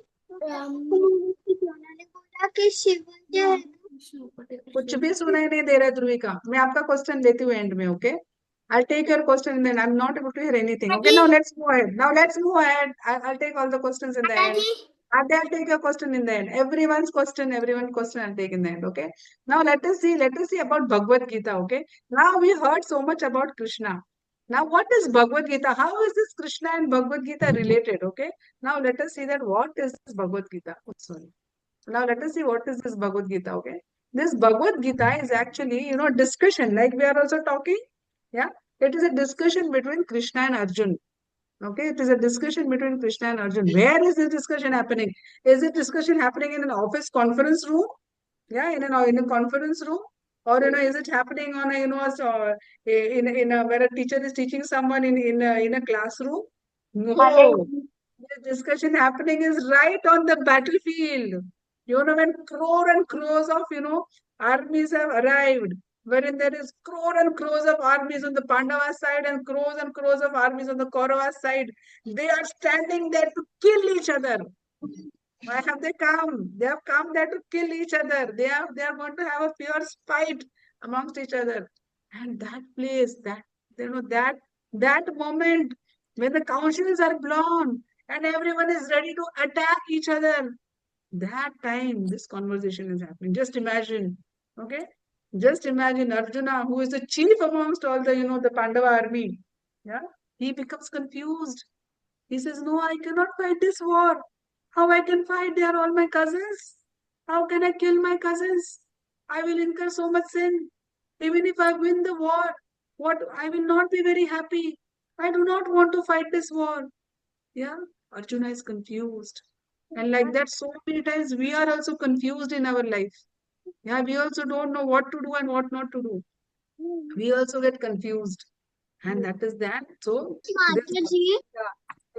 ने बोला कि शिव जो है कुछ भी सुनाई नहीं दे रहा है ध्रुविका. मैं आपका क्वेश्चन लेती हूँ एंड में. Okay, I'll take your question and then I'm not able to hear anything. Okay, now let's move ahead. I'll take all the questions in the end. I'll take your question in the end. Everyone's question I'll take in the end. Okay. Now let us see about Bhagavad Gita. Okay. Now we heard so much about Krishna. Now what is Bhagavad Gita? How is this Krishna and Bhagavad Gita related? Okay. Now let us see that what is this Bhagavad Gita. Oh, sorry. Now let us see what is this Bhagavad Gita. Okay. This Bhagavad Gita is actually, discussion like we are also talking. Yeah. It is a discussion between Krishna and Arjun. Okay, it is a discussion between Krishna and Arjun. Where is this discussion happening? Is this discussion happening in an office conference room? Yeah, in a conference room, or is it happening on a in a where a teacher is teaching someone in a classroom? No, the discussion happening is right on the battlefield. When crore and crores of armies have arrived, wherein there is crore and crores of armies on the Pandava side and crores of armies on the Kaurava side. They are standing there to kill each other. Why have they come? They have come there to kill each other. They are going to have a fierce fight amongst each other. And that place, that moment when the councils are blown and everyone is ready to attack each other, that time this conversation is happening. Just imagine, okay? Just imagine Arjuna, who is the chief amongst all the Pandava army. Yeah, he becomes confused. He says, "No, I cannot fight this war. How I can fight? They are all my cousins. How can I kill my cousins? I will incur so much sin. Even if I win the war, what I will not be very happy. I do not want to fight this war." Yeah, Arjuna is confused. And like that, so many times we are also confused in our life. Yeah, we also don't know what to do and what not to do. We also get confused. And that is that. So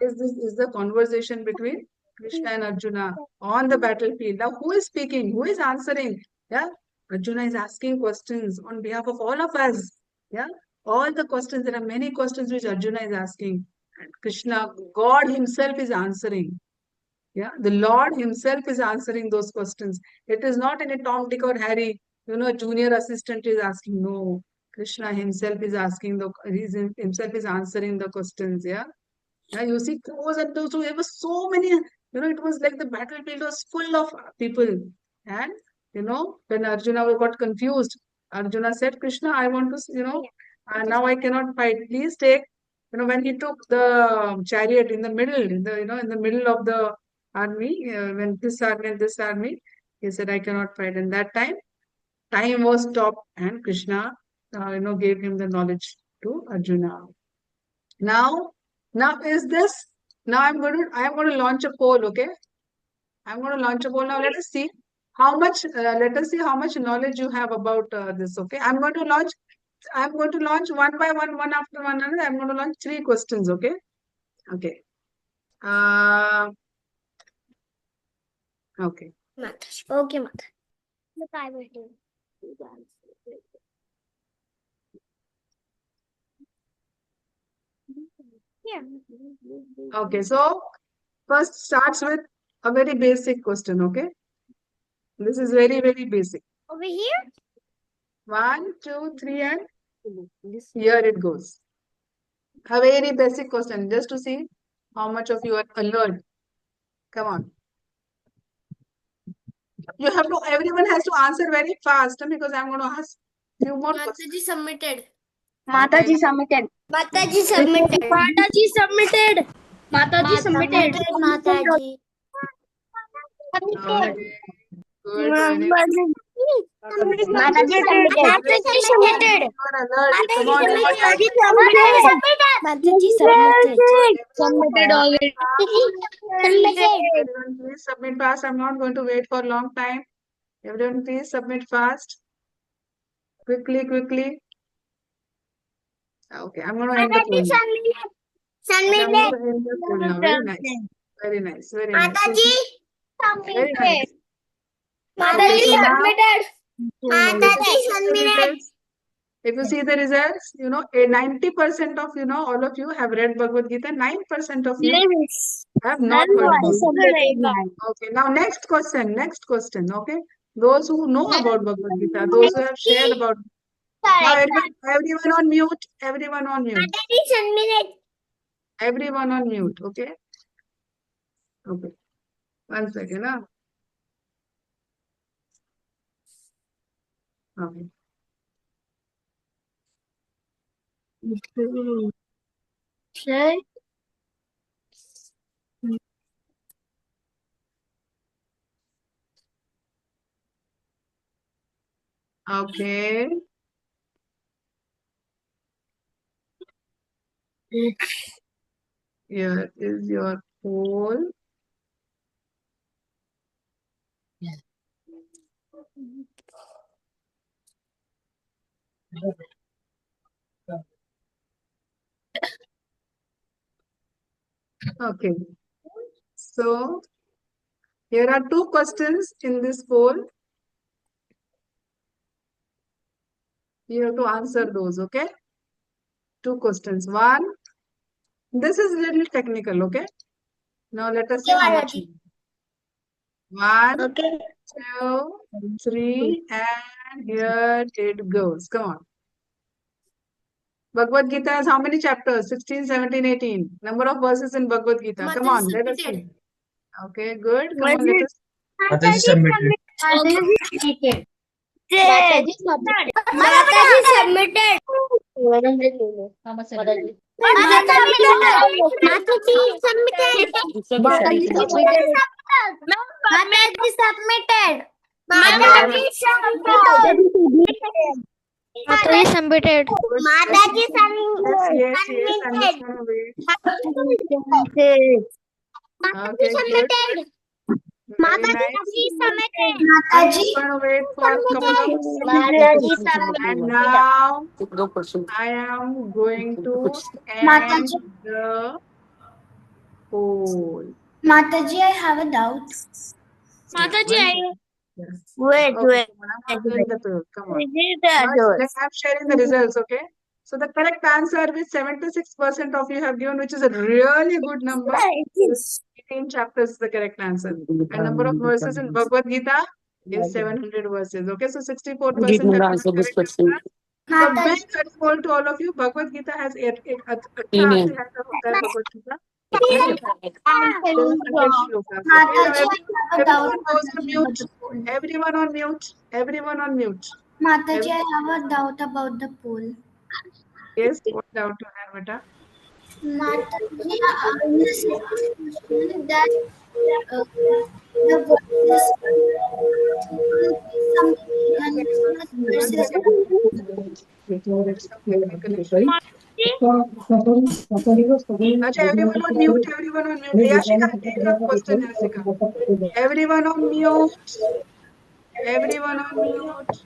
this is the conversation between Krishna and Arjuna on the battlefield. Now, who is speaking? Who is answering? Yeah, Arjuna is asking questions on behalf of all of us. Yeah, all the questions. There are many questions which Arjuna is asking, and Krishna, God Himself, is answering. Yeah, the Lord Himself is answering those questions. It is not any Tom, Dick, or Harry. Junior assistant is asking. No, Krishna Himself is asking Himself is answering the questions. Yeah. Yeah, you see crows and those who there were so many, it was like the battlefield was full of people. And when Arjuna got confused, Arjuna said, Krishna, I want to, now I cannot fight. Please take, when he took the chariot in the middle, in the middle of the army, when this army and this army, he said, I cannot fight. And that time was stopped, and Krishna, gave him the knowledge to Arjuna. Now, now is this? Now I'm going to launch a poll. Okay, I'm going to launch a poll. Now let us see how much. Let us see how much knowledge you have about this. Okay, I'm going to launch. I'm going to launch one by one, one after one another. I'm going to launch 3 questions. Okay. Okay. Uh, okay. Okay, Mata. Look, I will do. Yeah. Okay. So first starts with a very basic question. Okay. This is very, very basic. Over here? 1, 2, 3, and here it goes. A very basic question, just to see how much of you are alert. Come on. Everyone has to answer very fast because I'm going to ask few more questions. Mataji submitted. Mataji submitted. Mataji submitted. Mataji submitted. Mataji submitted. Mataji. Okay. Good, very Mataji submitted. Mataji submitted. You are alert. Come on. Mataji submitted. Submitted already. Everyone, please submit fast. I'm not going to wait for a long time. Everyone, please submit fast. Quickly, quickly. Okay, I'm going to end the poll. Okay, I'm going to end the poll now. Very nice. Very nice. Very nice. Very nice. Mataji so now- submitted. If you see the results, 90% of all of you have read Bhagavad Gita. 9% of you have not heard Bhagavad Gita. Okay, now next question. Next question. Okay, those who know about Bhagavad Gita, those who have shared about. Now everyone on mute. Everyone on mute. Everyone on mute. Okay. Okay. 1 second. Okay. Okay. Here is your poll. Okay. So here are two questions in this poll. You have to answer those, okay? Two questions. One, this is a little technical, okay? Now let us see how much. One, Okay. 2, 3, and here it goes. Come on. Bhagavad Gita has how many chapters? 16, 17, 18. Number of verses in Bhagavad Gita. Come on, let us see. Okay, good. Come on, let us. Mataji submitted. Mataji submitted. Mataji submitted. Mataji submitted. Mataji. Mataji submitted. Mataji submitted. Mataji submitted. Mataji Mataji submitted. Mataji Yes, I'm just gonna wait. Okay, good. Very nice. I'm just gonna wait for a couple of seconds. And now I am going to end the poll. Mataji, I have a doubt. Mataji, I Yes. Wait, Okay, wait. come on, I'm not doing the poll. Come on. Yes. I'm sharing the results, okay? So the correct answer with 76% of you have given, which is a really good number. 18 chapters is the correct answer. And number of verses in Bhagavad Gita is 700 verses. Okay, so 64% have given correct answer. So big thankful to all of you. Bhagavad Gita has अच्छा अध्याय होता है Bhagavad Gita. There are 100 shlokas. Okay, now everyone goes on mute. Everyone on mute. Everyone on mute. Mataji, I have a doubt about the poll. Yes, what doubt you have, beta? Mataji, you said that the verses will be submitted and verses. Acha, everyone on mute. Everyone on mute. Yashika, take your question, Yashika. Everyone on mute. Everyone on mute.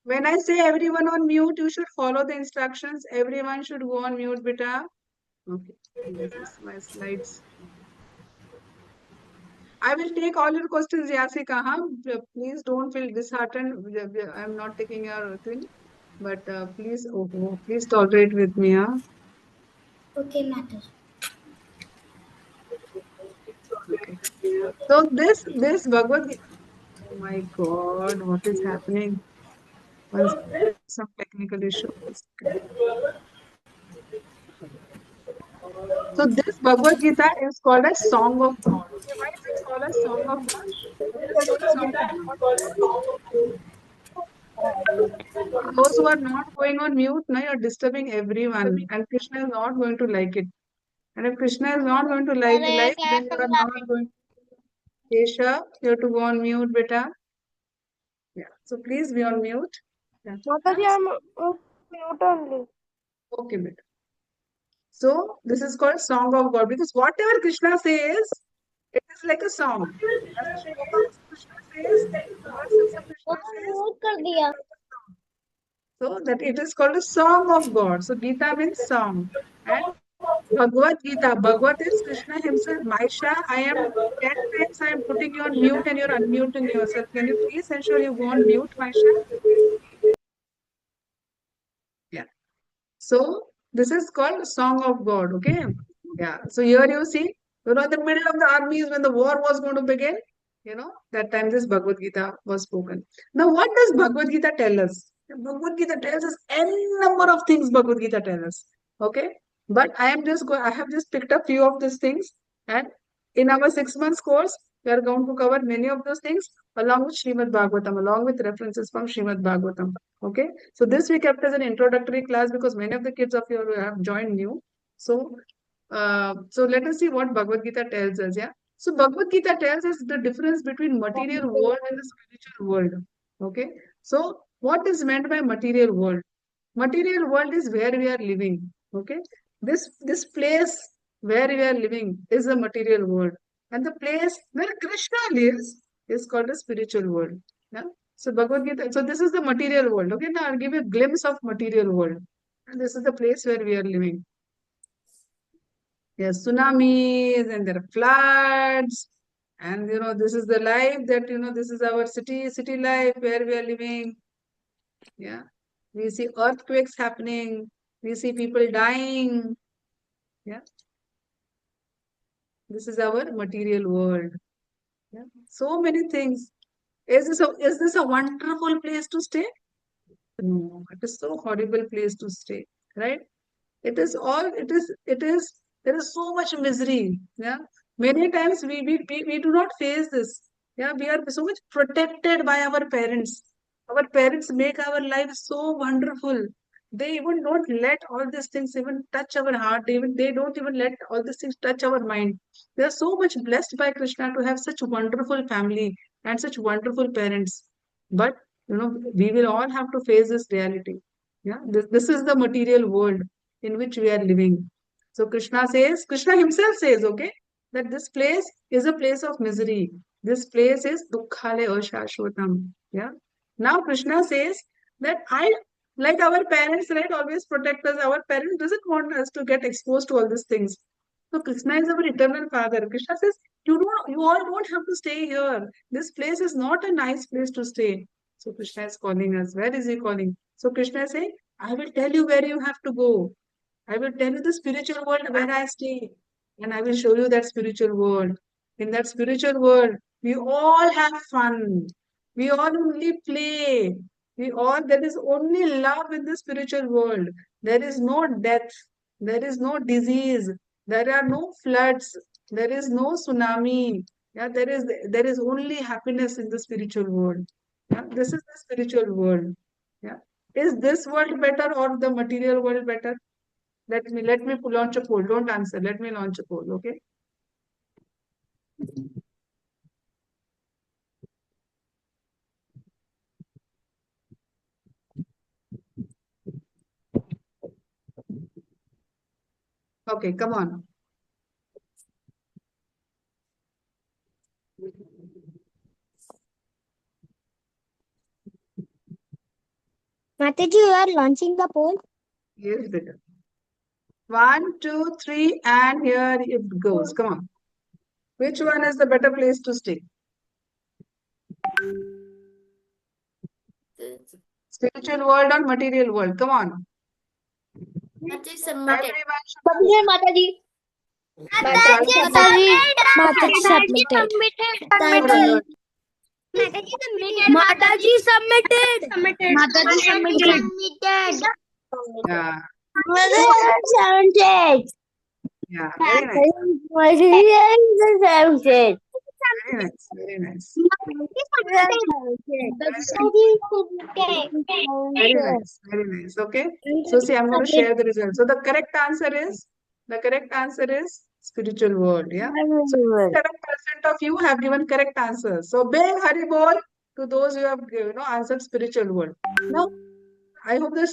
When I say everyone on mute, you should follow the instructions. Everyone should go on mute, beta. Okay, this is my slides. I will take all your questions, Yasika. Please don't feel disheartened. I'm not taking your thing, but please tolerate with me. Okay, Mataji. Okay. So this Bhagavad Gita. Oh my God, what is happening? Some technical issues. Okay. So this Bhagavad Gita is called a Song of God. Okay, why is it called a Song of God? What is this Song of God? Those who are not going on mute, now you're disturbing everyone, and Krishna is not going to like it. And if Krishna is not going to like, then you are not going to. Kesha, you have to go on mute, beta. Yeah. So please be on mute. Yeah. Mataji, I'm mute only. Okay, beta. So this is called Song of God because whatever Krishna says, it is like a song. As the shlokas Krishna says, the verses of Krishna says, so that it is called a Song of God. So Gita means song. And Bhagavad Gita, Bhagavad is Krishna himself. Maisha, I am 10 times I am putting you on mute and you're unmuting yourself. Can you please ensure you go on mute, Maisha? Yeah. So this is called Song of God, okay? Yeah. So here you see, in the middle of the armies when the war was going to begin, that time this Bhagavad Gita was spoken. Now, what does Bhagavad Gita tell us? Bhagavad Gita tells us any number of things Bhagavad Gita tells us. Okay. But I have just picked a few of these things, and in our 6 months course, we are going to cover many of those things along with Srimad Bhagavatam, along with references from Srimad Bhagavatam. Okay. So this we kept as an introductory class because many of the kids of you have joined new. So let us see what Bhagavad Gita tells us. Yeah. So Bhagavad Gita tells us the difference between material world and the spiritual world. Okay. So what is meant by material world? Material world is where we are living. Okay. This place where we are living is a material world, and the place where Krishna lives is called a spiritual world. Yeah. So Bhagavad Gita. So this is the material world. Okay, now I'll give you a glimpse of material world, and this is the place where we are living. There's tsunamis and there are floods, and this is the life that this is our city life where we are living. Yeah, we see earthquakes happening, we see people dying. Yeah, this is our material world. Yeah, so many things. Is this a wonderful place to stay? No, it is so horrible place to stay, right? There is so much misery. Yeah. Many times we do not face this. Yeah. We are so much protected by our parents. Our parents make our life so wonderful. They even don't let all these things even touch our heart. They don't even let all these things touch our mind. We are so much blessed by Krishna to have such wonderful family and such wonderful parents. But we will all have to face this reality. Yeah. This is the material world in which we are living. So Krishna himself says, okay, that this place is a place of misery. This place is dukkhale ashashvatam. Yeah. Now Krishna says that like our parents, right, always protect us. Our parents doesn't want us to get exposed to all these things. So Krishna is our eternal father. Krishna says, you all don't have to stay here. This place is not a nice place to stay. So Krishna is calling us. Where is he calling? So Krishna is saying, I will tell you where you have to go. I will tell you the spiritual world where I stay, and I will show you that spiritual world. In that spiritual world, we all have fun. We all only play. There is only love in the spiritual world. There is no death. There is no disease. There are no floods. There is no tsunami. Yeah, there is only happiness in the spiritual world. Yeah, this is the spiritual world. Yeah. Is this world better or the material world better? Let me launch a poll. Don't answer. Let me launch a poll. Okay. Okay. Come on. Mataji, you are launching the poll. Yes, better. 1, 2, 3, and here it goes. Come on. Which one is the better place to stay? Spiritual world or material world? Come on. Everyone should answer. Mataji. Mataji Mataji. Mataji submitted. Submitted. Mataji submitted. Mataji submitted. Mataji submitted. Yeah. Submitted. Yeah. Very nice. Submitted. Very nice. Very nice. Very nice. Very nice. Okay. So see, I'm going to share the results. So the correct answer is spiritual world. Yeah. So 7% of you have given correct answers. So big haribol to those who have answered spiritual world. Now I hope the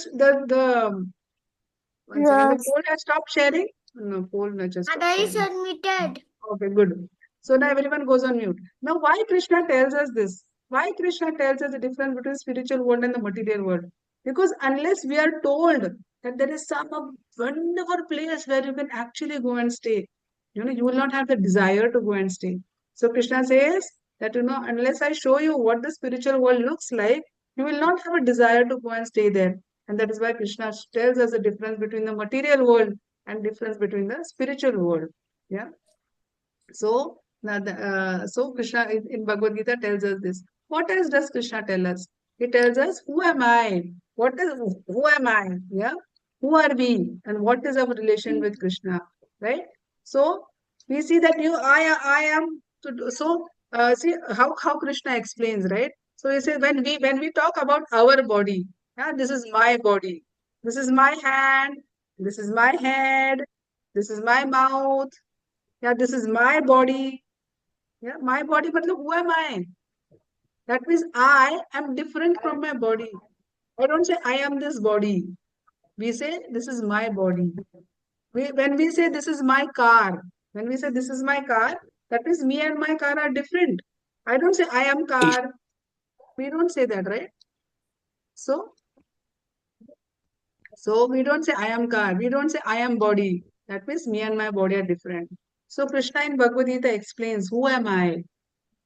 one second, the poll has stopped sharing. No, poll not just stopped Mataji sharing. submitted. Okay, good. So now everyone goes on mute. Now, why Krishna tells us this? Why Krishna tells us the difference between spiritual world and the material world? Because unless we are told that there is some wonderful place where you can actually go and stay, you will not have the desire to go and stay. So Krishna says that, unless I show you what the spiritual world looks like, you will not have a desire to go and stay there. And that is why Krishna tells us the difference between the material world and difference between the spiritual world. Yeah. So, so Krishna in Bhagavad Gita tells us this. What else does Krishna tell us? He tells us, who am I? Who am I? Yeah. Who are we? And what is our relation with Krishna? Right? So we see that I am so see how Krishna explains, right? So he says when we talk about our body, yeah, this is my body, this is my hand, this is my head, this is my mouth, yeah, this is my body. Yeah, my body, but who am I? That means I am different from my body. I don't say I am this body. We say this is my body. When we say this is my car, when we say this is my car, that means me and my car are different. I don't say I am car. We don't say that, right? So, we don't say I am car. We don't say I am body. That means me and my body are different. So Krishna in Bhagavad Gita explains, who am I?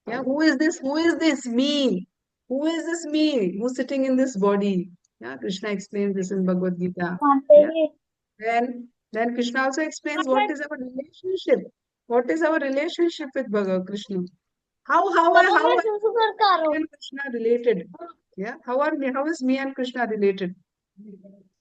Yeah, who is this? Who is this? Me. Who is this me? Who's sitting in this body? Yeah, Krishna explains this in Bhagavad Gita. Yeah. Then Krishna also explains what is our relationship. What is our relationship with Bhagavad Krishna? How are me and Krishna related? Yeah, how is me and Krishna related?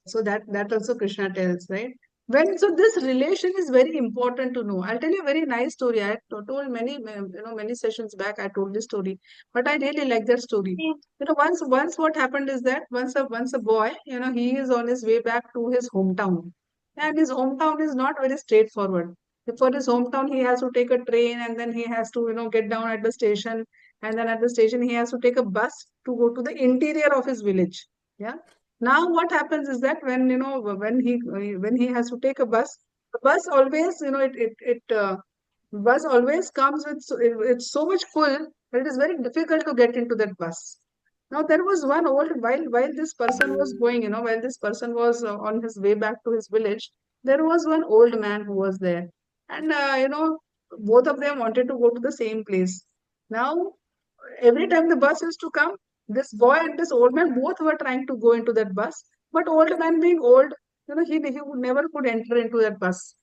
So that also Krishna tells, right? This relation is very important to know. I'll tell you a very nice story. I told many sessions back. I told this story, but I really like that story. Once what happened is that once a boy, he is on his way back to his hometown, and his hometown is not very straightforward. For his hometown, he has to take a train, and then he has to get down at the station, and then at the station he has to take a bus to go to the interior of his village. Yeah. Now what happens is that when he has to take a bus, the bus always bus always comes with it's so much full that it is very difficult to get into that bus. Now there was one old while this person was going, while this person was on his way back to his village, there was one old man who was there, and both of them wanted to go to the same place. Now every time the bus used to come, this boy and this old man both were trying to go into that bus. But old man being old, he would never could enter into that bus.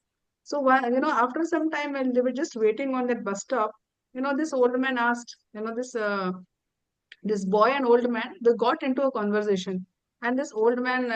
So after some time when they were just waiting on that bus stop, this old man asked, this boy and old man, they got into a conversation, and this old man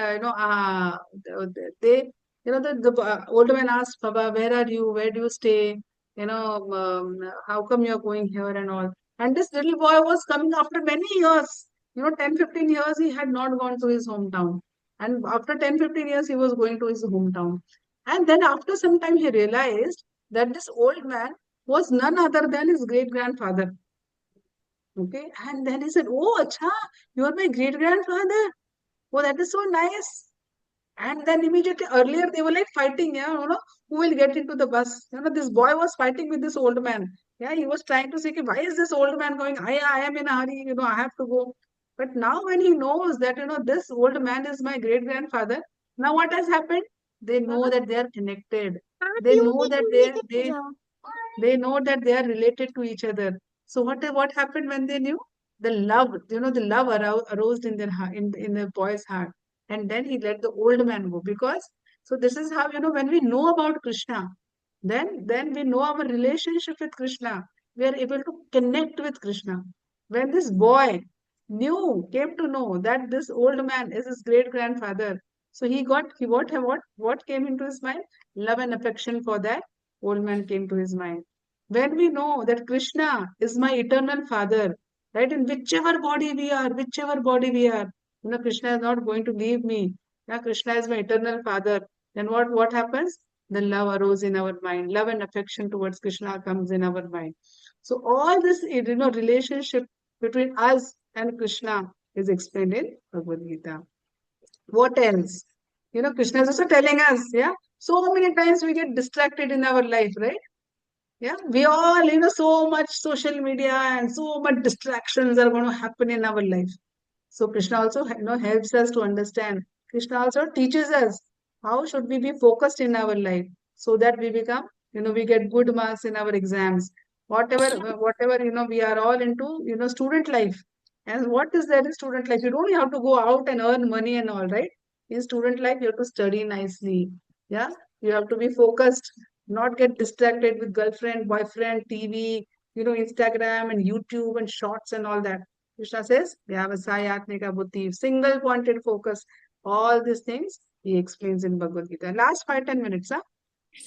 they the old man asked, Baba, where are you, where do you stay, how come you're going here and all. And this little boy was coming after many years, 10-15 years he had not gone to his hometown, and after 10-15 years he was going to his hometown. And then after some time he realized that this old man was none other than his great grandfather. Okay. And then he said, oh, acha, you are my great grandfather. Oh, that is so nice. And then immediately earlier they were like fighting, yeah, who will get into the bus. This boy was fighting with this old man. Yeah, he was trying to say, why is this old man going? I am in a hurry, I have to go. But now when he knows that, this old man is my great grandfather, now what has happened? They know that they are connected. They know that they know that they are related to each other. So what happened when they knew? The love, the love arose in their heart, in the boy's heart. And then he let the old man go. Because so this is how, when we know about Krishna, then we know our relationship with Krishna. We are able to connect with Krishna. When this boy came to know that this old man is his great grandfather, so what came into his mind? Love and affection for that old man came to his mind. When we know that Krishna is my eternal father, right? In whichever body we are, Krishna is not going to leave me. Yeah, Krishna is my eternal father. Then what happens? The love arose in our mind. Love and affection towards Krishna comes in our mind. So all this, relationship between us and Krishna is explained in Bhagavad Gita. What else? Krishna is also telling us, yeah. So many times we get distracted in our life, right? Yeah, we all, so much social media and so much distractions are going to happen in our life. So Krishna also, helps us to understand. Krishna also teaches us how should we be focused in our life so that we become, we get good marks in our exams. Whatever, we are all into, student life. And what is there in student life? You don't have to go out and earn money and all, right? In student life, you have to study nicely. Yeah, you have to be focused, not get distracted with girlfriend, boyfriend, TV, Instagram and YouTube and shorts and all that. Krishna says, Vyavasayatmika buddhi, single pointed focus. All these things he explains in Bhagavad Gita. Last 5-10 minutes, huh?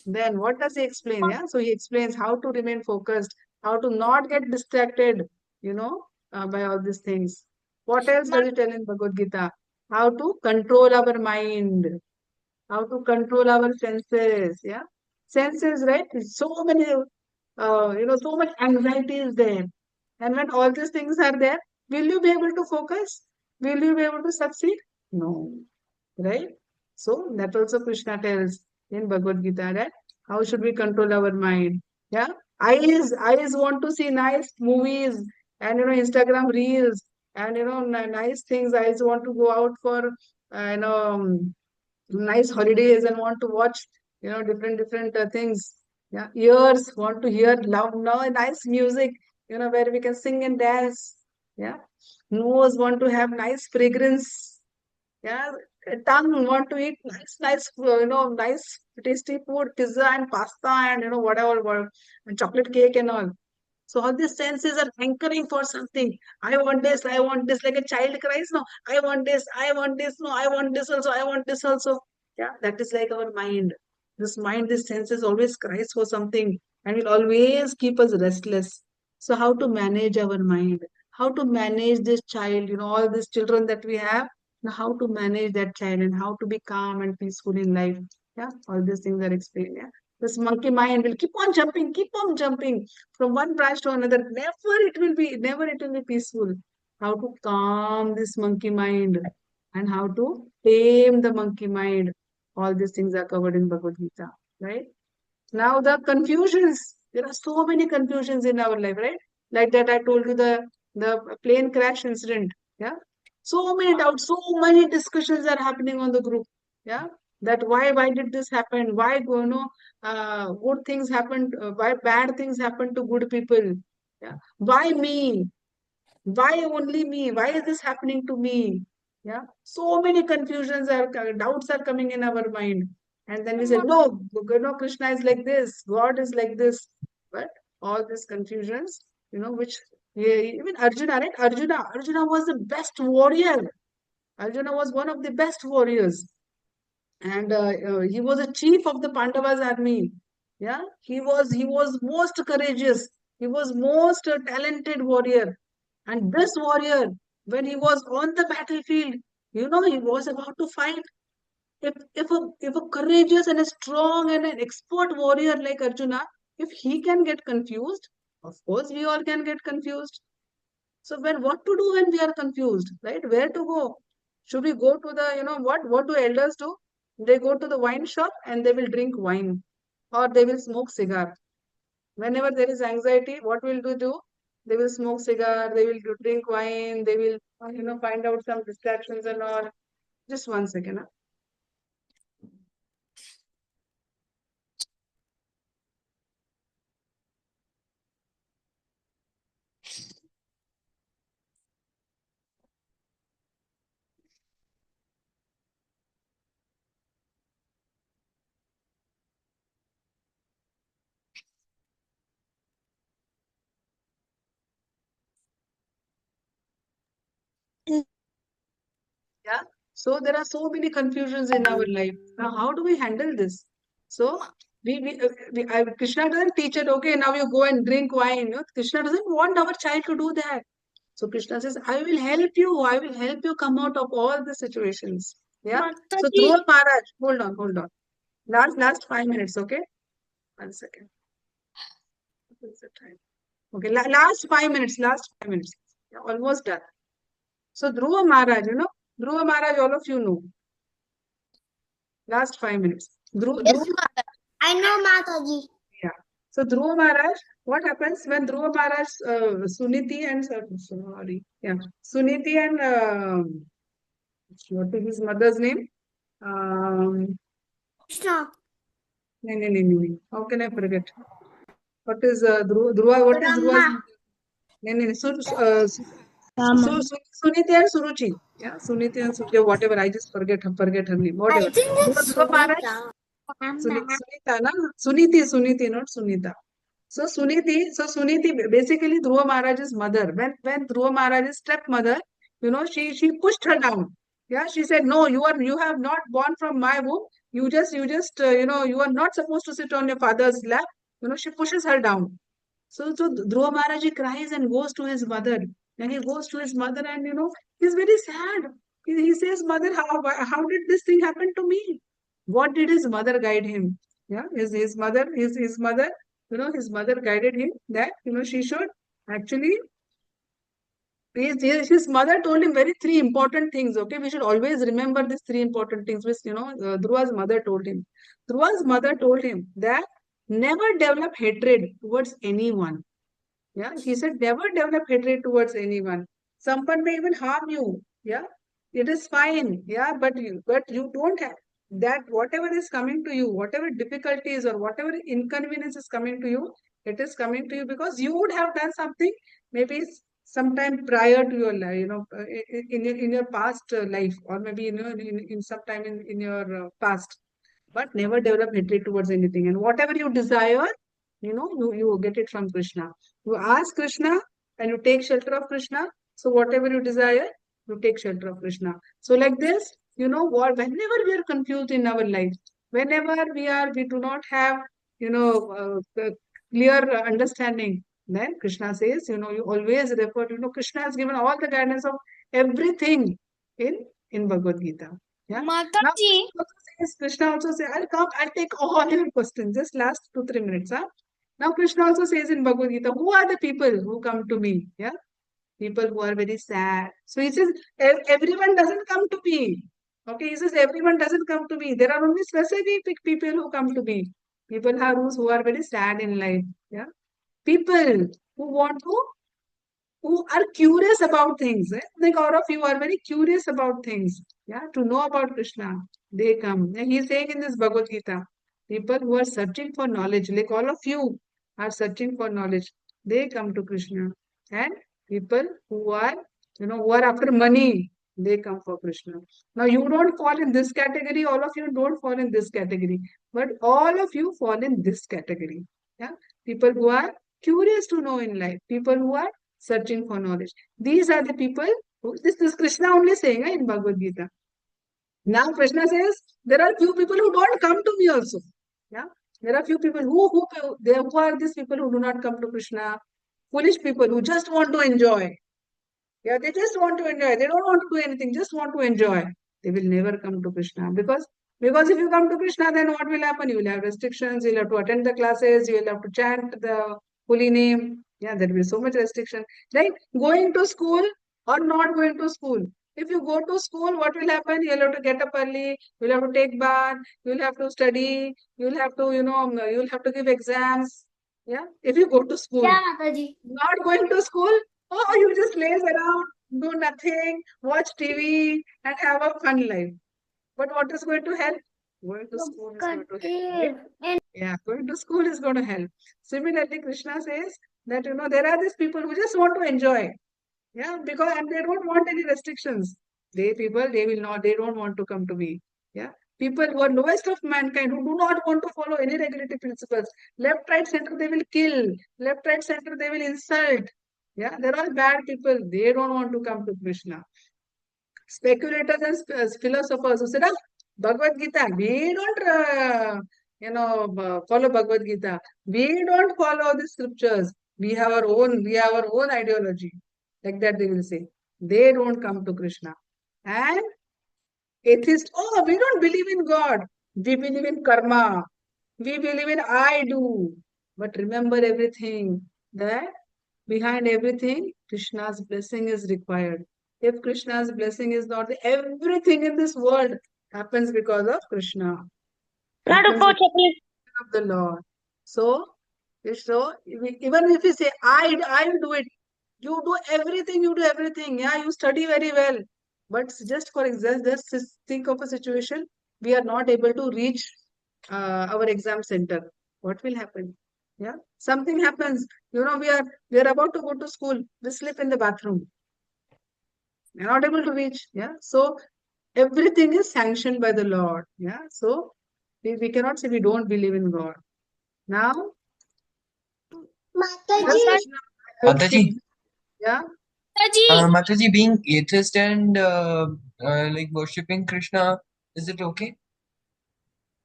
Then what does he explain? Yeah, so he explains how to remain focused, how to not get distracted, by all these things. What else does he tell in Bhagavad Gita? How to control our mind, how to control our senses. Yeah, senses, right? So many, so much anxiety is there. And when all these things are there, will you be able to focus? Will you be able to succeed? No, right? So that also Krishna tells. in Bhagavad Gita, right? How should we control our mind? Yeah. Eyes want to see nice movies and Instagram reels and nice things. Eyes want to go out for nice holidays and want to watch different things. Yeah. Ears want to hear loud, nice music, where we can sing and dance. Yeah. Nose want to have nice fragrance. Yeah, tongue want to eat nice, nice tasty food, pizza and pasta and whatever, and chocolate cake and all. So all these senses are hankering for something. I want this, I want this, like a child cries, no, I want this, I want this, no, I want this also, I want this also. Yeah, that is like our mind. This mind, this senses always cries for something and will always keep us restless. So how to manage our mind? How to manage this child, all these children that we have, how to manage that child and how to be calm and peaceful in life. Yeah, all these things are explained. Yeah. This monkey mind will keep on jumping from one branch to another. Never it will be peaceful. How to calm this monkey mind and how to tame the monkey mind. All these things are covered in Bhagavad Gita, right? Now the confusions. There are so many confusions in our life, right? Like that I told you the plane crash incident. Yeah. So many doubts, so many discussions are happening on the group. Yeah. That why did this happen? Why good things happened? Why bad things happen to good people? Yeah. Why me? Why only me? Why is this happening to me? Yeah. So many confusions doubts are coming in our mind. And then we say, no, Krishna is like this, God is like this. But all these confusions, which even Arjuna, right? Arjuna was the best warrior. Arjuna was one of the best warriors. And he was a chief of the Pandavas army. Yeah. He was most courageous. He was most talented warrior. And this warrior, when he was on the battlefield, he was about to fight. If a courageous and a strong and an expert warrior like Arjuna, if he can get confused, of course we all can get confused. So what to do when we are confused, right? Where to go? Should we go to the, what do elders do? They go to the wine shop and they will drink wine or they will smoke cigar. Whenever there is anxiety, what will they do? They will smoke cigar, they will drink wine, they will, find out some distractions and all. Just 1 second. Huh? Yeah. So there are so many confusions in our life. Now, how do we handle this? So Krishna doesn't teach it. Okay, now you go and drink wine. Krishna doesn't want our child to do that. So Krishna says, I will help you. I will help you come out of all the situations. Yeah. So Dhruva Maharaj, hold on. Last 5 minutes. Okay. 1 second. What's the time? Okay. Last 5 minutes. Last 5 minutes. Yeah, almost done. So Dhruva Maharaj, Dhruva Maharaj, all of you know. Last 5 minutes. Yes, Mata. I know, Mataji. Yeah. So Dhruva Maharaj, what happens when Dhruva Maharaj, Suniti and Suniti and what is his mother's name? Krishna. No. How can I forget? What is Dhruva? What is Dhruva's? No. Suniti and Suruchi. Yeah, Suniti and Suruchi, whatever. I just forget her name. Whatever. I think it's Dhruva Maharaj. Sunita. Sunita, na? Suniti, not Sunita. So Suniti, basically Dhruva Maharaj's mother. When Dhruva Maharaj's stepmother, she pushed her down. Yeah, she said, no, you have not born from my womb. You just you are not supposed to sit on your father's lap. She pushes her down. So Dhruva Maharaj cries and goes to his mother. And he goes to his mother and he's very sad. He says, Mother, how did this thing happen to me? What did his mother guide him? Yeah, his mother, his mother, his mother guided him that she should actually His mother told him three important things. Okay, we should always remember these three important things which Dhruva's mother told him. Dhruva's mother told him that never develop hatred towards anyone. Yeah, he said never develop hatred towards anyone. Someone may even harm you. Yeah, it is fine. Yeah, but you don't have that. Whatever is coming to you, whatever difficulties or whatever inconvenience is coming to you, it is coming to you because you would have done something maybe sometime prior to your life, in your past life, or maybe in sometime in your past. But never develop hatred towards anything. And whatever you desire, you get it from Krishna. You ask Krishna and you take shelter of Krishna. So whatever you desire, you take shelter of Krishna. So like this, whenever we are confused in our life, whenever we do not have, the clear understanding, then Krishna says, you always refer to, Krishna has given all the guidance of everything in Bhagavad Gita. Yeah. Now Mataji, Krishna also says, I'll take all your questions, just last 2-3 minutes. Huh? Now Krishna also says in Bhagavad Gita, who are the people who come to me? Yeah, people who are very sad. So he says, everyone doesn't come to me. Okay, he says, everyone doesn't come to me. There are only specific people who come to me. People who are very sad in life. Yeah, people who are curious about things. Like all of you are very curious about things. Yeah, to know about Krishna. They come. And he's saying in this Bhagavad Gita, people who are searching for knowledge, like all of you are searching for knowledge, they come to Krishna. And people who are after money, they come for Krishna. Now you don't fall in this category, all of you don't fall in this category, but all of you fall in this category. Yeah, people who are curious to know in life, people who are searching for knowledge. These are the people this is Krishna only saying in Bhagavad Gita. Now Krishna says there are few people who don't come to me also. Yeah, there are few people who are these people who do not come to Krishna. Foolish people who just want to enjoy. Yeah, they just want to enjoy. They don't want to do anything, just want to enjoy. They will never come to Krishna because if you come to Krishna, then what will happen? You will have restrictions. You'll have to attend the classes. You will have to chant the holy name. Yeah, there will be so much restriction. Right? Going to school or not going to school. If you go to school, what will happen? You'll have to get up early. You'll have to take bath. You'll have to study. You'll have to, you'll have to give exams. Yeah. If you go to school. Yeah, Mataji. Not going to school, oh, you just laze around, do nothing, watch TV, and have a fun life. But what is going to help? Going to school is going to help. Right? Yeah, going to school is going to help. Similarly, Krishna says that there are these people who just want to enjoy. Yeah, and they don't want any restrictions. They don't want to come to me. Yeah. People who are lowest of mankind, who do not want to follow any regulatory principles. Left, right, center, they will kill. Left, right, center, they will insult. Yeah, they're all bad people. They don't want to come to Krishna. Speculators and philosophers who said, Bhagavad Gita, we don't, follow Bhagavad Gita. We don't follow the scriptures. We have our own ideology. Like that they will say. They don't come to Krishna. And atheists, we don't believe in God. We believe in karma. We believe in I do. But remember everything, that behind everything, Krishna's blessing is required. If Krishna's blessing is not there, everything in this world happens because of Krishna. Happens because of the Lord. So even if you say, I do it, you do everything. Yeah, you study very well. But just for example, just think of a situation, we are not able to reach our exam center. What will happen? Yeah, something happens. We are about to go to school. We sleep in the bathroom. We are not able to reach. Yeah, so everything is sanctioned by the Lord. Yeah, so we cannot say we don't believe in God. Now, Mataji. Mataji, yeah. Mataji, being atheist and like worshipping Krishna, is it okay?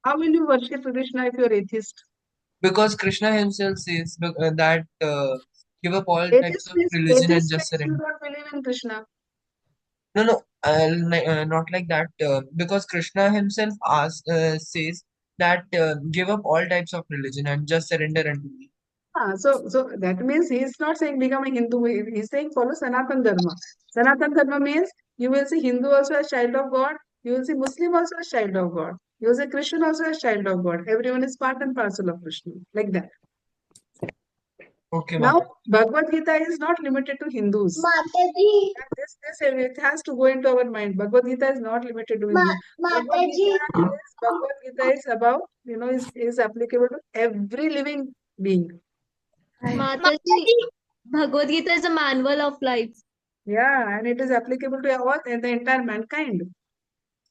How will you worship Krishna if you are atheist? Because Krishna himself says that give up all types of religion and just You surrender. don't believe in Krishna. No, not like that. Because Krishna himself says that give up all types of religion and just surrender unto me. So that means he is not saying become a Hindu. He is saying follow Sanatan Dharma. Sanatan Dharma means you will see Hindu also as child of God. You will see Muslim also as child of God. You will see Christian also as child of God. Everyone is part and parcel of Krishna. Like that. Okay, Now, Mataji. Bhagavad Gita is not limited to Hindus. Mataji, This it has to go into our mind. Bhagavad Gita is not limited to Hindus. Mataji, Bhagavad Gita is about, is applicable to every living being. Mataji, Bhagavad Gita is a manual of life. Yeah, and it is applicable to all the entire mankind.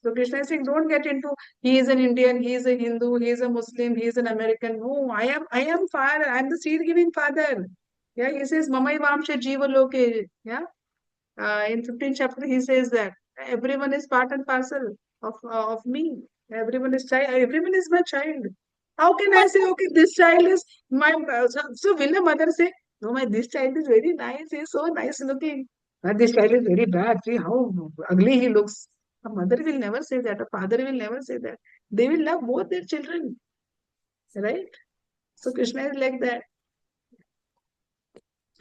So Krishna is saying, don't get into he is an Indian, he is a Hindu, he is a Muslim, he is an American. No, I am father, I am the seed giving father. Yeah, he says, Mamai Vamsha Jiva Loke. Yeah. In 15th chapter, he says that everyone is part and parcel of me. Everyone is my child. How can I say, okay, this child is my so will the mother say, no, this child is very nice, he is so nice looking. This child is very bad. See how ugly he looks. A mother will never say that. A father will never say that. They will love both their children. Right? So Krishna is like that.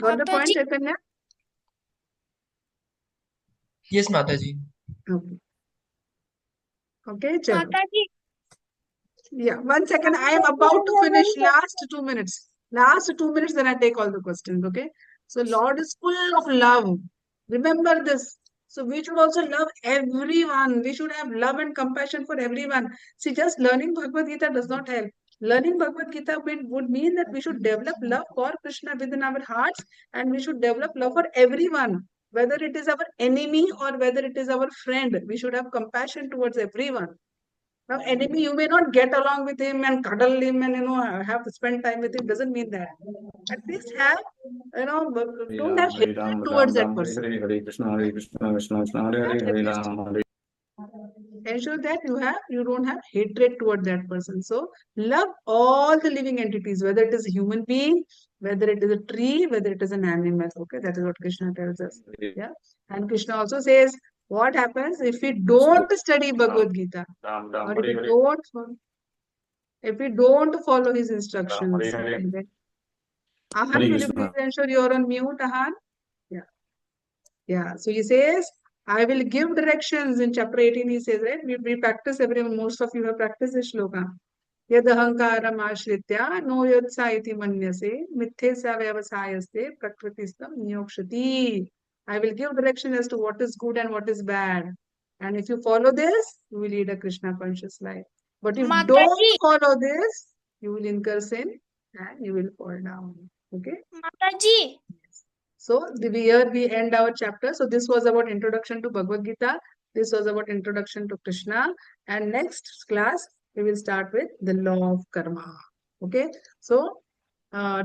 Got the point, Mataji, Chaitanya? Yes, Mataji. Okay. Okay, chalo. Mataji, Yeah, 1 second. I am about to finish last 2 minutes. Last 2 minutes, then I take all the questions. Okay. So Lord is full of love. Remember this. So we should also love everyone. We should have love and compassion for everyone. See, just learning Bhagavad Gita does not help. Learning Bhagavad Gita would mean that we should develop love for Krishna within our hearts, and we should develop love for everyone, whether it is our enemy or whether it is our friend. We should have compassion towards everyone. Now, enemy, you may not get along with him and cuddle him and have to spend time with him. Doesn't mean that. At least have, don't have hatred towards that person. Hare Krishna, Hare Krishna, Krishna Krishna, Hare Hare, Hare Rama, Hare. Ensure that you don't have hatred toward that person. So love all the living entities, whether it is a human being, whether it is a tree, whether it is an animal. Okay, that is what Krishna tells us. Yeah, and Krishna also says, what happens if we don't study Bhagavad Gita, or if we don't follow his instructions? Ahan, will you please ensure you are on mute, Ahan? Yeah. Yeah. So he says, I will give directions in chapter 18. He says, right? We practice everyone. Most of you have practiced this shloka. Yad ahankaram ashritya no yodsa iti manyase mithe sa vyavasayaste prakritistam nyokshati. I will give direction as to what is good and what is bad. And if you follow this, you will lead a Krishna conscious life. But if you don't follow this, you will incur sin and you will fall down. Okay? Mataji. So here we end our chapter. So this was about introduction to Bhagavad Gita. This was about introduction to Krishna. And next class, we will start with the law of karma. Okay. So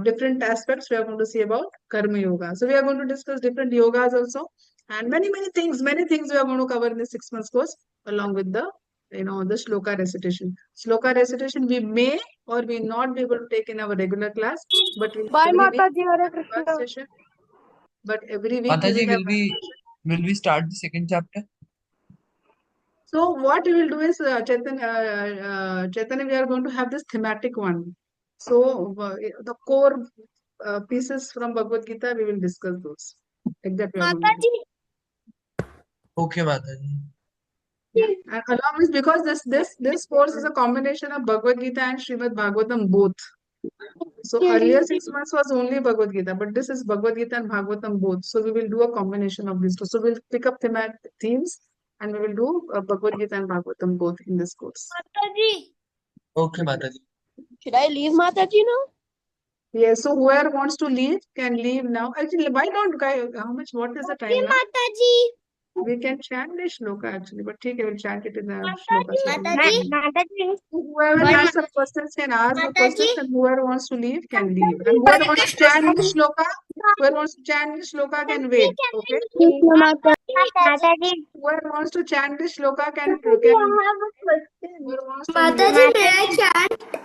different aspects we are going to see about karma yoga. So we are going to discuss different yogas also. And many things we are going to cover in the 6 months course along with the the shloka recitation. Shloka recitation we may or may not be able to take in our regular class, but Bye, every week Mataji. Hare one Krishna. session. But every week Mataji, we will have will we start the second chapter? So what we will do is Chaitanya, we are going to have this thematic one. So the core pieces from Bhagavad Gita, we will discuss those. Like that we are going to do. Okay, Mataji. Yeah. And along with, because this course is a combination of Bhagavad Gita and Srimad Bhagavatam both. So earlier 6 months was only Bhagavad Gita, but this is Bhagavad Gita and Bhagavatam both. So we will do a combination of these two. So we'll pick up thematic themes and we will do Bhagavad Gita and Bhagavatam both in this course. Mataji. Okay, Mataji. Should I leave Mataji now? Yes, so whoever wants to leave can leave now. Actually, why don't guys, what is the time now? Mataji. We can chant the shloka actually, but okay, we'll chant it in the shloka. Mataji. Whoever has some questions can ask the questions, and whoever wants to leave can leave. And whoever wants to chant the shloka can wait. Okay? Mataji. Whoever wants to chant the shloka can I have a question. Mataji, may I chant?